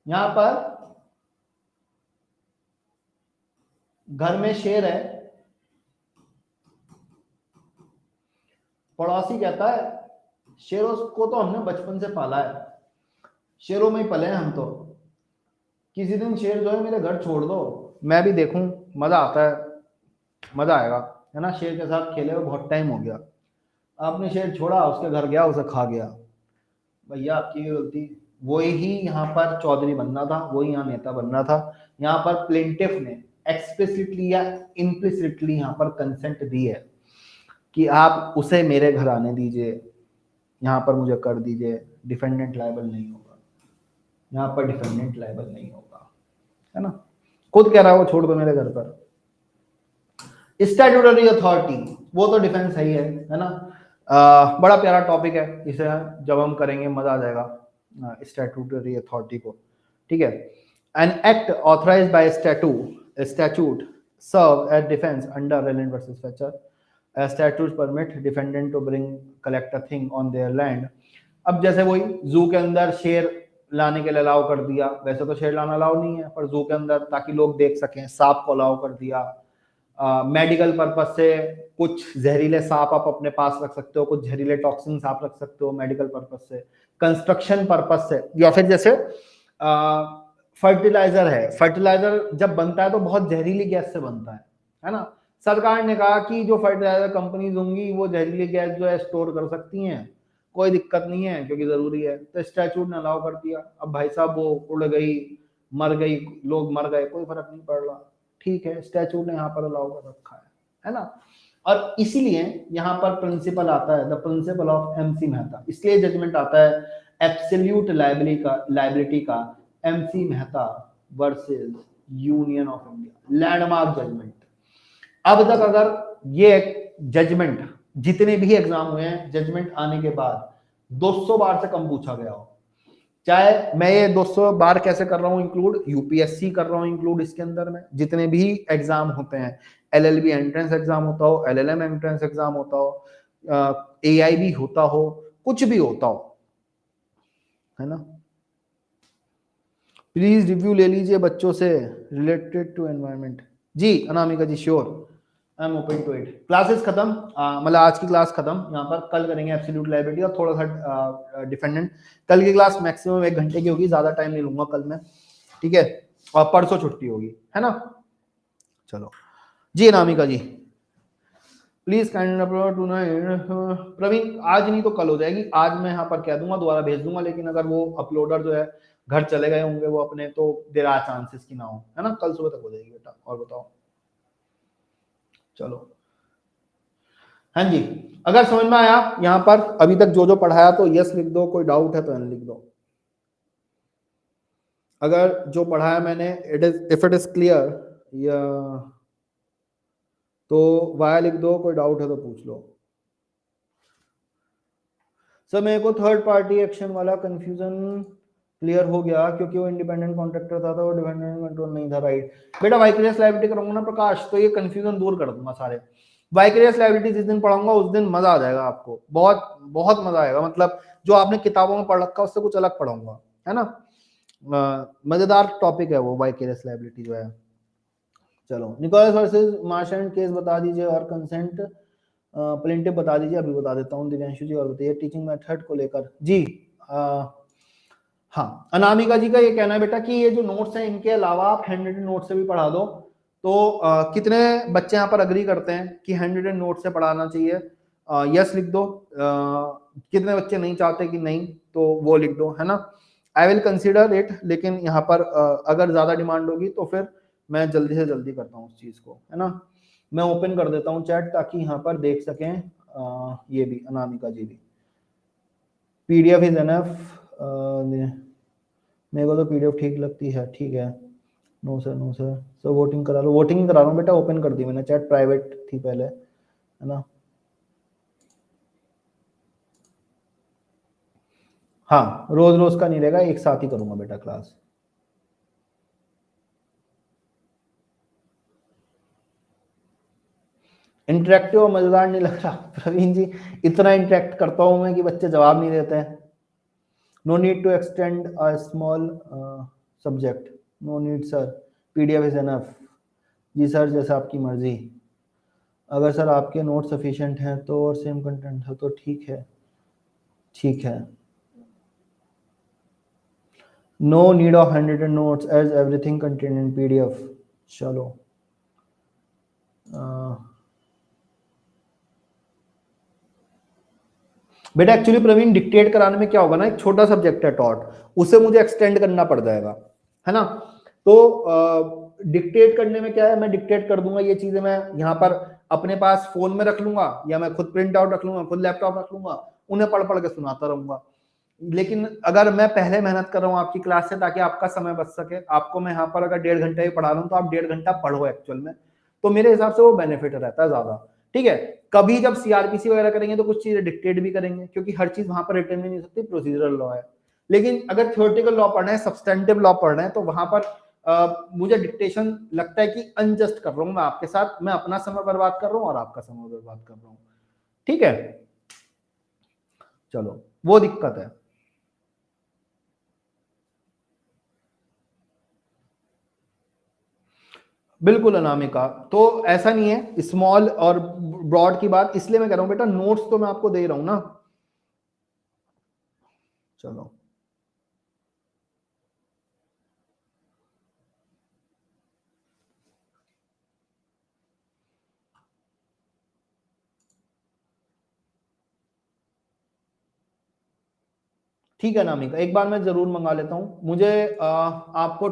यहां पर घर में शेर है, पड़ोसी कहता है शेरों को तो हमने बचपन से पाला है, शेरों में ही पले हैं हम तो, किसी दिन शेर जो है मेरे घर छोड़ दो, मैं भी देखूं, मजा आता है, मजा आएगा, है ना। शेर के साथ खेले हुए बहुत टाइम हो गया, आपने शेर छोड़ा, उसके घर गया, उसे खा गया, भैया आपकी गलती। वही यहाँ पर चौधरी बनना था, वही यहाँ नेता बनना था। यहाँ पर प्लेंटिफ ने एक्सप्लिसिटली या इम्प्लिसिटली यहाँ पर कंसेंट दी है कि आप उसे मेरे घर आने दीजिए, यहाँ पर मुझे कर दीजिए, डिफेंडेंट लायबल नहीं होगा, यहाँ पर डिफेंडेंट लायबल नहीं होगा, है ना। खुद कह रहा है वो छोड़ दो मेरे घर पर। स्टैट्यूटरी अथॉरिटी, वो तो डिफेंस है ही है ना। बड़ा प्यारा टॉपिक है, इसे जब हम करेंगे मजा आ जाएगा स्टैट्यूटरी अथॉरिटी को, ठीक है। An act authorised by statute serve as defence under Rylands versus Fletcher, statutes permit defendant to bring collect a thing on their land। अब जैसे वही जू के अंदर शेर लाने के लिए अलाउ कर दिया, वैसे तो शेर लाना अलाउ नहीं है, पर जू के अंदर ताकि लोग देख सकें, सांप को अलाउ कर दिया। मेडिकल पर्पज से कुछ जहरीले सांप आप अपने पास रख सकते हो, कुछ जहरीले टॉक्सिन आप रख सकते हो मेडिकल पर्पज से, कंस्ट्रक्शन पर्पज से, या फिर जैसे फर्टिलाइजर है, फर्टिलाइजर जब बनता है तो बहुत जहरीली गैस से बनता है ना। सरकार ने कहा कि जो फर्टिलाइजर कंपनीज होंगी वो जहरीली गैस जो है स्टोर कर सकती हैं, कोई दिक्कत नहीं है क्योंकि जरूरी है, तो स्टैट्यूट ने अलाउ कर दिया। अब भाई साहब वो उड़ गई, मर गई, लोग मर गए, कोई फर्क नहीं पड़ रहा, ठीक है, स्टैट्यूट ने यहाँ पर अलाउ कर रखा है ना। और इसीलिए यहाँ पर प्रिंसिपल आता है, the principle of MC Mehta, इसलिए जजमेंट आता है एब्सोल्यूट लायबिलिटी का MC Mehta versus union of India, landmark judgment. अब तक अगर ये जजमेंट जितने भी एग्जाम हुए हैं, जजमेंट आने के बाद 200 बार से कम पूछा गया हो, चाहे मैं ये 200 बार कैसे कर रहा हूं इंक्लूड, यूपीएससी कर रहा हूं इंक्लूड इसके अंदर में, जितने भी एग्जाम होते हैं, एलएलबी एंट्रेंस एग्जाम होता हो, एलएलएम एंट्रेंस एग्जाम होता हो, एआईबी होता हो, कुछ भी होता हो, है ना। प्लीज रिव्यू ले लीजिए बच्चों से रिलेटेड टू एनवायरमेंट। जी Anamika ji sure, I am open to it. Classes खत्म, मतलब आज की क्लास खत्म, यहाँ पर कल करेंगे एब्सोल्यूट लायबिलिटी और थोड़ा सा डिफेंडेंट। कल की क्लास मैक्सिमम 1 घंटे की होगी, ज्यादा टाइम नहीं लूंगा कल में, ठीक है, और परसों छुट्टी होगी, है ना। चलो जी अनामिका जी, प्लीज काइंड प्रवीण, आज नहीं तो कल हो जाएगी, आज मैं यहाँ पर कह दूंगा, दोबारा भेज दूंगा, लेकिन अगर वो अपलोडर जो है घर चले गए होंगे वो अपने, तो देर आर चांसेस की ना हो, है ना, कल सुबह तक हो जाएगी बेटा। और बताओ, चलो हाँ जी, अगर समझ में आया यहाँ पर अभी तक जो जो पढ़ाया तो यस लिख दो, कोई डाउट है तो एन लिख दो। अगर जो पढ़ाया मैंने इफ इट इज क्लियर या तो वाया लिख दो, कोई डाउट है तो पूछ लो। सर मेरे को थर्ड पार्टी एक्शन वाला कंफ्यूजन क्लियर हो गया, क्योंकि वो इंडिपेंडेंट कॉन्ट्रैक्टर था तो वो डिपेंडेंट कंट्रोल नहीं था, राइट बेटा। वाइकरियस लायबिलिटी करूंगा ना प्रकाश, तो ये कंफ्यूजन दूर कर दूंगा सारे। वाइकेरियस लायबिलिटी जिस दिन पढ़ाऊंगा उस दिन मजा आ जाएगा आपको, बहुत बहुत मजा आएगा, मतलब जो आपने किताबों में पढ़ रखा है उससे कुछ अलग पढ़ाऊंगा, है ना। मजेदार टॉपिक है वो वाइकेरियस लायबिलिटी जो है। चलो, निकोलस वर्सेस मार्शेंट केस बता दीजिए और कंसेंट प्लेंटिव बता दीजिए। अभी बता देता हूँ दिव्यांशु जी, और बताइए टीचिंग मेथड को लेकर जी। हाँ, अनामिका जी का ये कहना है बेटा कि ये जो नोट्स हैं इनके अलावा आप हैंड रिटन नोट से भी पढ़ा दो। तो कितने बच्चे यहाँ पर अग्री करते हैं कि हैंड रिटन नोट से पढ़ाना चाहिए? यस लिख दो। कितने बच्चे नहीं चाहते कि नहीं, तो वो लिख दो, है ना। आई विल कंसिडर इट, लेकिन यहाँ पर अगर ज्यादा डिमांड होगी तो फिर मैं जल्दी से जल्दी करता हूँ उस चीज को, है ना। मैं ओपन कर देता हूँ चैट ताकि यहाँ पर देख सकें ये भी अनामिका जी भी। पीडीएफ इज एनफ, मेरे को तो पीडीएफ ठीक लगती है, ठीक है। नो सर, नो सर, सो वोटिंग करा लो। वोटिंग करा रहा हूँ बेटा, ओपन कर दी मैंने चैट, प्राइवेट थी पहले, है ना। हाँ, रोज रोज का नहीं रहेगा, एक साथ ही करूंगा बेटा क्लास। इंटरेक्टिव और मजेदार नहीं लग रहा प्रवीण जी? इतना इंटरेक्ट करता हूं मैं कि बच्चे जवाब नहीं देते हैं। No need to extend a small subject, no need sir, PDF is enough. जी सर, जैसा आपकी मर्जी। अगर सर आपके नोट सफिशिएंट हैं तो और सेम कंटेंट है तो ठीक है, ठीक है। No need of hand written notes as everything content in PDF. चलो, बेटा एक्चुअली प्रवीण डिक्टेट कराने में क्या होगा ना, एक छोटा सब्जेक्ट है टॉट, उसे मुझे एक्सटेंड करना पड़ जाएगा, है ना। तो डिक्टेट करने में क्या है, मैं डिक्टेट कर दूंगा, ये चीजें मैं यहाँ पर अपने पास फोन में रख लूंगा, या मैं खुद प्रिंट आउट रख लूंगा, खुद लैपटॉप रख लूंगा, उन्हें पढ़ पढ़ के सुनाता रहूंगा। लेकिन अगर मैं पहले मेहनत कर रहा हूँ आपकी क्लास से ताकि आपका समय बच सके, आपको मैं यहाँ पर अगर 1.5 घंटे भी पढ़ा रहा हूँ तो आप 1.5 घंटा पढ़ो एक्चुअल में, तो मेरे हिसाब से वो बेनिफिट रहता है ज्यादा, ठीक है। कभी जब सीआरपीसी वगैरह करेंगे तो कुछ चीजें डिक्टेट भी करेंगे, क्योंकि हर चीज वहां पर रिटर्न भी नहीं हो सकती, प्रोसीजरल लॉ है। लेकिन अगर थ्योरेटिकल लॉ पढ़ना है, सब्सटेंटिव लॉ पढ़ना है, तो वहां पर मुझे डिक्टेशन लगता है कि अनजस्ट कर रहा हूं मैं आपके साथ, मैं अपना समय बर्बाद कर रहा हूं और आपका समय बर्बाद कर रहा हूं, ठीक है। चलो, वो दिक्कत है। बिल्कुल अनामिका, तो ऐसा नहीं है स्मॉल और ब्रॉड की बात, इसलिए मैं कह रहा हूं बेटा नोट्स तो मैं आपको दे रहा हूं ना। चलो, ठीक है अनामिका, एक बार मैं जरूर मंगा लेता हूं। मुझे आपको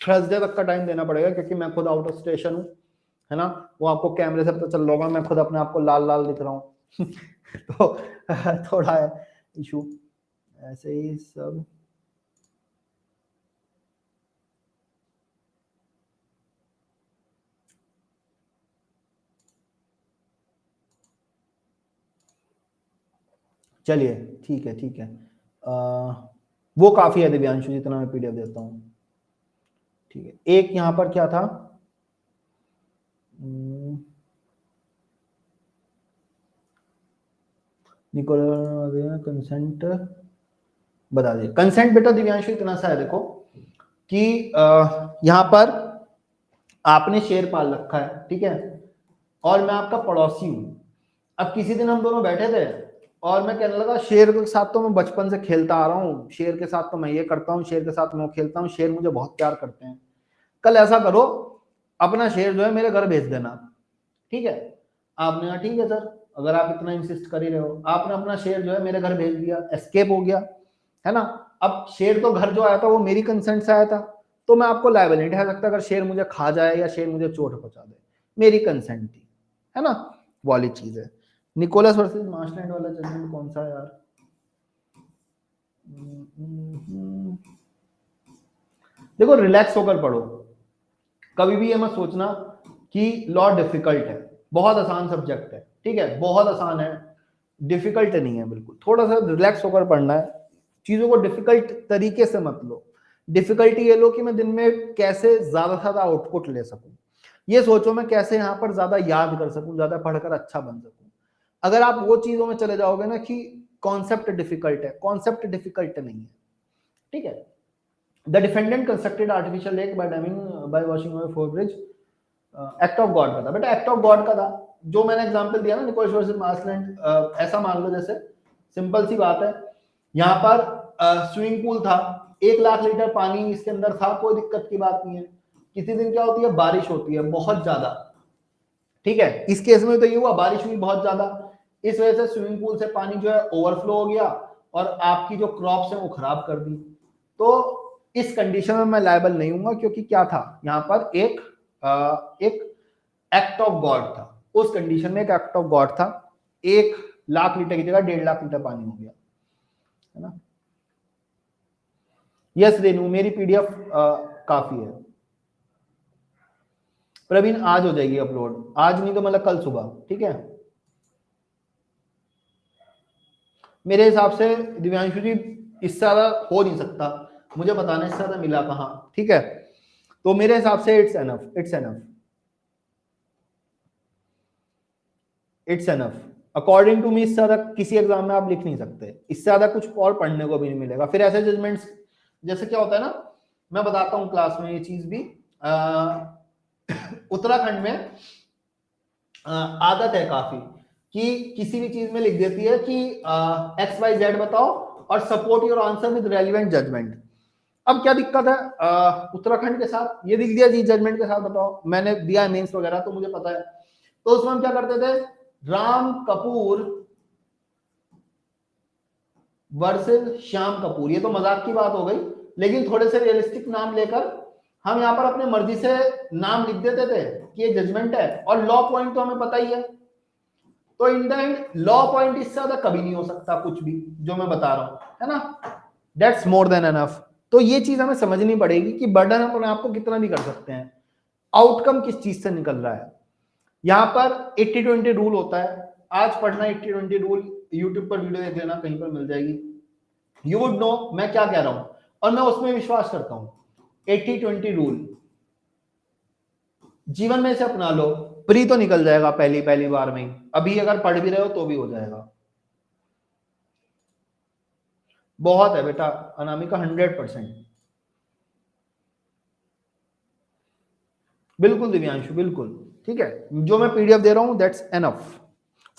थर्सडे तक का टाइम देना पड़ेगा, क्योंकि मैं खुद आउट ऑफ स्टेशन हूं, है ना। वो आपको कैमरे से पता चल रहा होगा, मैं खुद अपने आप को लाल लाल दिख रहा हूँ तो थोड़ा है इशू, ऐसे ही सब। चलिए, ठीक है, ठीक है। वो काफी है दिव्यांशु, जितना मैं पीडीएफ देता हूँ, ठीक है। एक यहाँ पर क्या था, कंसेंट बता दिए। कंसेंट बेटा दिव्यांशु इतना सा है देखो कि यहाँ पर आपने शेर पाल रखा है, ठीक है, और मैं आपका पड़ोसी हूं। अब किसी दिन हम दोनों बैठे थे और मैं कहने लगा शेर के साथ तो मैं बचपन से खेलता आ रहा हूँ, शेर के साथ तो मैं ये करता हूँ, शेर के साथ मैं खेलता हूँ, शेर मुझे बहुत प्यार करते हैं। कल ऐसा करो, अपना शेर जो है मेरे घर भेज देना, ठीक है। आपने कहा ठीक है सर, अगर आप इतना इंसिस्ट कर ही रहे हो। आपने अपना शेर जो है मेरे घर भेज दिया, एस्केप हो गया, है ना। अब शेर तो घर जो आया था वो मेरी कंसेंट से आया था, तो मैं आपको लायबल नहीं ठहरा सकता अगर शेर मुझे खा जाए या शेर मुझे चोट पहुंचा दे, मेरी कंसेंट थी, है ना। वाली चीज है। निकोलस वर्सेस मार्शलैंड वाला जजमेंट कौन सा है यार? देखो, रिलैक्स होकर पढ़ो, कभी भी ये मत सोचना कि लॉ डिफिकल्ट है। बहुत आसान सब्जेक्ट है, ठीक है, बहुत आसान है, डिफिकल्ट नहीं है बिल्कुल। थोड़ा सा रिलैक्स होकर पढ़ना है, चीजों को डिफिकल्ट तरीके से मत लो। डिफिकल्टी ये लो कि मैं दिन में कैसे ज्यादा से ज्यादा आउटपुट ले सकूं, ये सोचो मैं कैसे यहाँ पर ज्यादा याद कर सकूं, ज्यादा पढ़कर अच्छा बन सकूं। अगर आप वो चीजों में चले जाओगे ना कि कॉन्सेप्ट डिफिकल्ट है, कॉन्सेप्ट डिफिकल्ट नहीं है, ठीक है। The defendant constructed artificial lake by damming by washing away footbridge, act of God का था बेटा, एक्ट ऑफ गॉड का था। जो मैंने एग्जांपल दिया ना निकोल्स वर्सेस मार्शलैंड, ऐसा मान लो जैसे सिंपल सी बात है, यहाँ पर स्विमिंग पूल था, 1 लाख लीटर पानी इसके अंदर था, कोई दिक्कत की बात नहीं है। किसी दिन क्या होती है, बारिश होती है बहुत ज्यादा, ठीक है। इस केस में तो ये हुआ बारिश हुई बहुत ज्यादा, इस वजह से स्विमिंग पूल से पानी जो है ओवरफ्लो हो गया और आपकी जो क्रॉप्स है वो खराब कर दी। तो इस कंडीशन में मैं लायबल नहीं हूंगा, क्योंकि क्या था यहाँ पर एक एक्ट ऑफ गॉड था। उस कंडीशन में एक एक्ट ऑफ गॉड था, 1 लाख लीटर की जगह 1.5 लाख लीटर पानी हो गया, है ना। यस रेनू, मेरी पीडीएफ काफी है। प्रवीण आज हो जाएगी अपलोड, आज नहीं तो मतलब कल सुबह, ठीक है। मेरे हिसाब से दिव्यांशु जी इससे ज्यादा हो नहीं सकता, मुझे बताने से ज्यादा मिला कहाँ, ठीक है। तो मेरे हिसाब से it's enough, it's enough, it's enough according to me. इससे ज्यादा किसी एग्जाम में आप लिख नहीं सकते, इससे ज्यादा कुछ और पढ़ने को भी नहीं मिलेगा। फिर ऐसे जजमेंट्स, जैसे क्या होता है ना, मैं बताता हूँ क्लास में ये चीज भी, उत्तराखंड में आदत है काफी कि किसी भी चीज में लिख देती है कि XYZ बताओ और support your answer with relevant judgment. अब क्या दिक्कत है उत्तराखंड के साथ, ये लिख दिया जी जजमेंट के साथ बताओ, मैंने दिया है मेंस वगैरह तो मुझे पता है। तो उसमें हम क्या करते थे, राम कपूर वर्सेस श्याम कपूर, ये तो मजाक की बात हो गई, लेकिन थोड़े से रियलिस्टिक नाम लेकर हम यहाँ पर अपने मर्जी से नाम लिख देते थे कि ये जजमेंट है, और लॉ पॉइंट तो हमें पता ही है। तो in the end law point इससे ज्यादा कभी नहीं हो सकता कुछ भी जो मैं बता रहा हूं, है ना। That's more than enough. तो ये चीज हमें समझनी पड़ेगी कि बर्डन हम अपने आप को कितना भी कर सकते हैं, आउटकम किस चीज से निकल रहा है। यहाँ पर 80-20 रूल होता है, आज पढ़ना 80-20 रूल, यूट्यूब पर वीडियो देख लेना, कहीं पर मिल जाएगी, यू वुड नो मैं क्या कह रहा हूं, और मैं उसमें विश्वास करता हूं। 80-20 रूल जीवन में से अपना लो, प्री तो निकल जाएगा पहली बार में ही, अभी अगर पढ़ भी रहे हो तो भी हो जाएगा। बहुत है बेटा अनामिका, 100%। बिल्कुल दिव्यांशु, बिल्कुल ठीक है, जो मैं पीडीएफ दे रहा हूं that's enough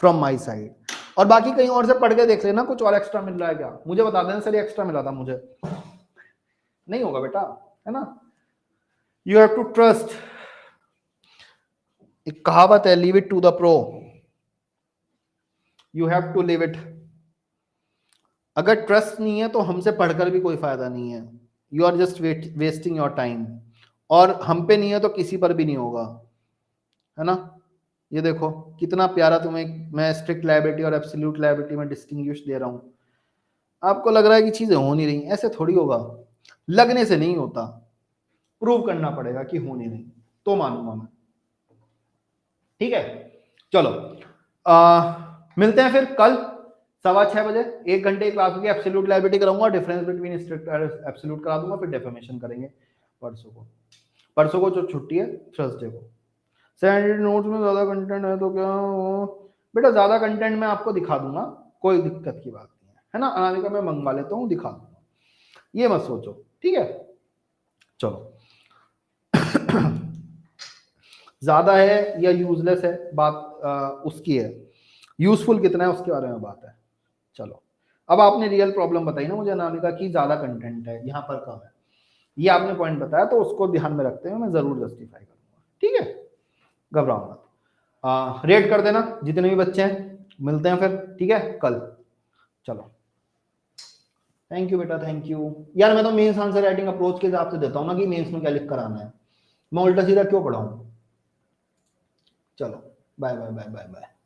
from my side. और बाकी कहीं और से पढ़ के देख लेना, कुछ और एक्स्ट्रा मिल रहा है क्या, मुझे बता देना सर ये एक्स्ट्रा मिला था मुझे, नहीं होगा बेटा, है ना। यू हैव टू ट्रस्ट, एक कहावत है, leave it to the pro, you have to leave it. अगर ट्रस्ट नहीं है तो हमसे पढ़कर भी कोई फायदा नहीं है, you are just wasting your time, और हम पे नहीं है तो किसी पर भी नहीं होगा, है ना। ये देखो कितना प्यारा तुम्हें मैं स्ट्रिक्ट लायबिलिटी और एब्सोल्यूट लायबिलिटी में डिस्टिंग्विश दे रहा हूं। आपको लग रहा है कि चीजें हो नहीं रही, ऐसे थोड़ी होगा, लगने से नहीं होता, प्रूव करना पड़ेगा कि हो नहीं रही तो मानूंगा मैं, ठीक है। चलो मिलते हैं फिर कल 6:15 बजे, 1 घंटे की क्लास होगी, एब्सोल्यूट लायबिलिटी कराऊंगा, डिफरेंस बिटवीन स्ट्रिक्ट और एब्सोल्यूट करा दूंगा, फिर डेफर्मेशन करेंगे परसों को जो छुट्टी है थर्सडे को। 700 नोट्स में ज्यादा कंटेंट है तो क्या बेटा, ज्यादा कंटेंट मैं आपको दिखा दूंगा, कोई दिक्कत की बात नहीं है ना। अनामिका मैं मंगवा लेता हूँ, दिखा दूंगा, ये मत सोचो, ठीक है। चलो ज्यादा है या यूजलेस है बात उसकी है, यूजफुल कितना है उसके बारे में बात है। चलो अब आपने रियल प्रॉब्लम बताई ना मुझे अनामिका की, ज्यादा कंटेंट है यहाँ पर कम है, ये आपने पॉइंट बताया, तो उसको ध्यान में रखते हुए मैं जरूर जस्टिफाई करूंगा, ठीक है, घबराओ मत। रेट कर देना जितने भी बच्चे हैं, मिलते हैं फिर, ठीक है कल। चलो थैंक यू बेटा, थैंक यू यार। मैं तो मेंस आंसर राइटिंग अप्रोच के हिसाब से देता हूँ ना कि मेंस में क्या लिख कर आना है, मैं उल्टा सीधा क्यों पढ़ाऊं। चलो bye bye bye bye bye.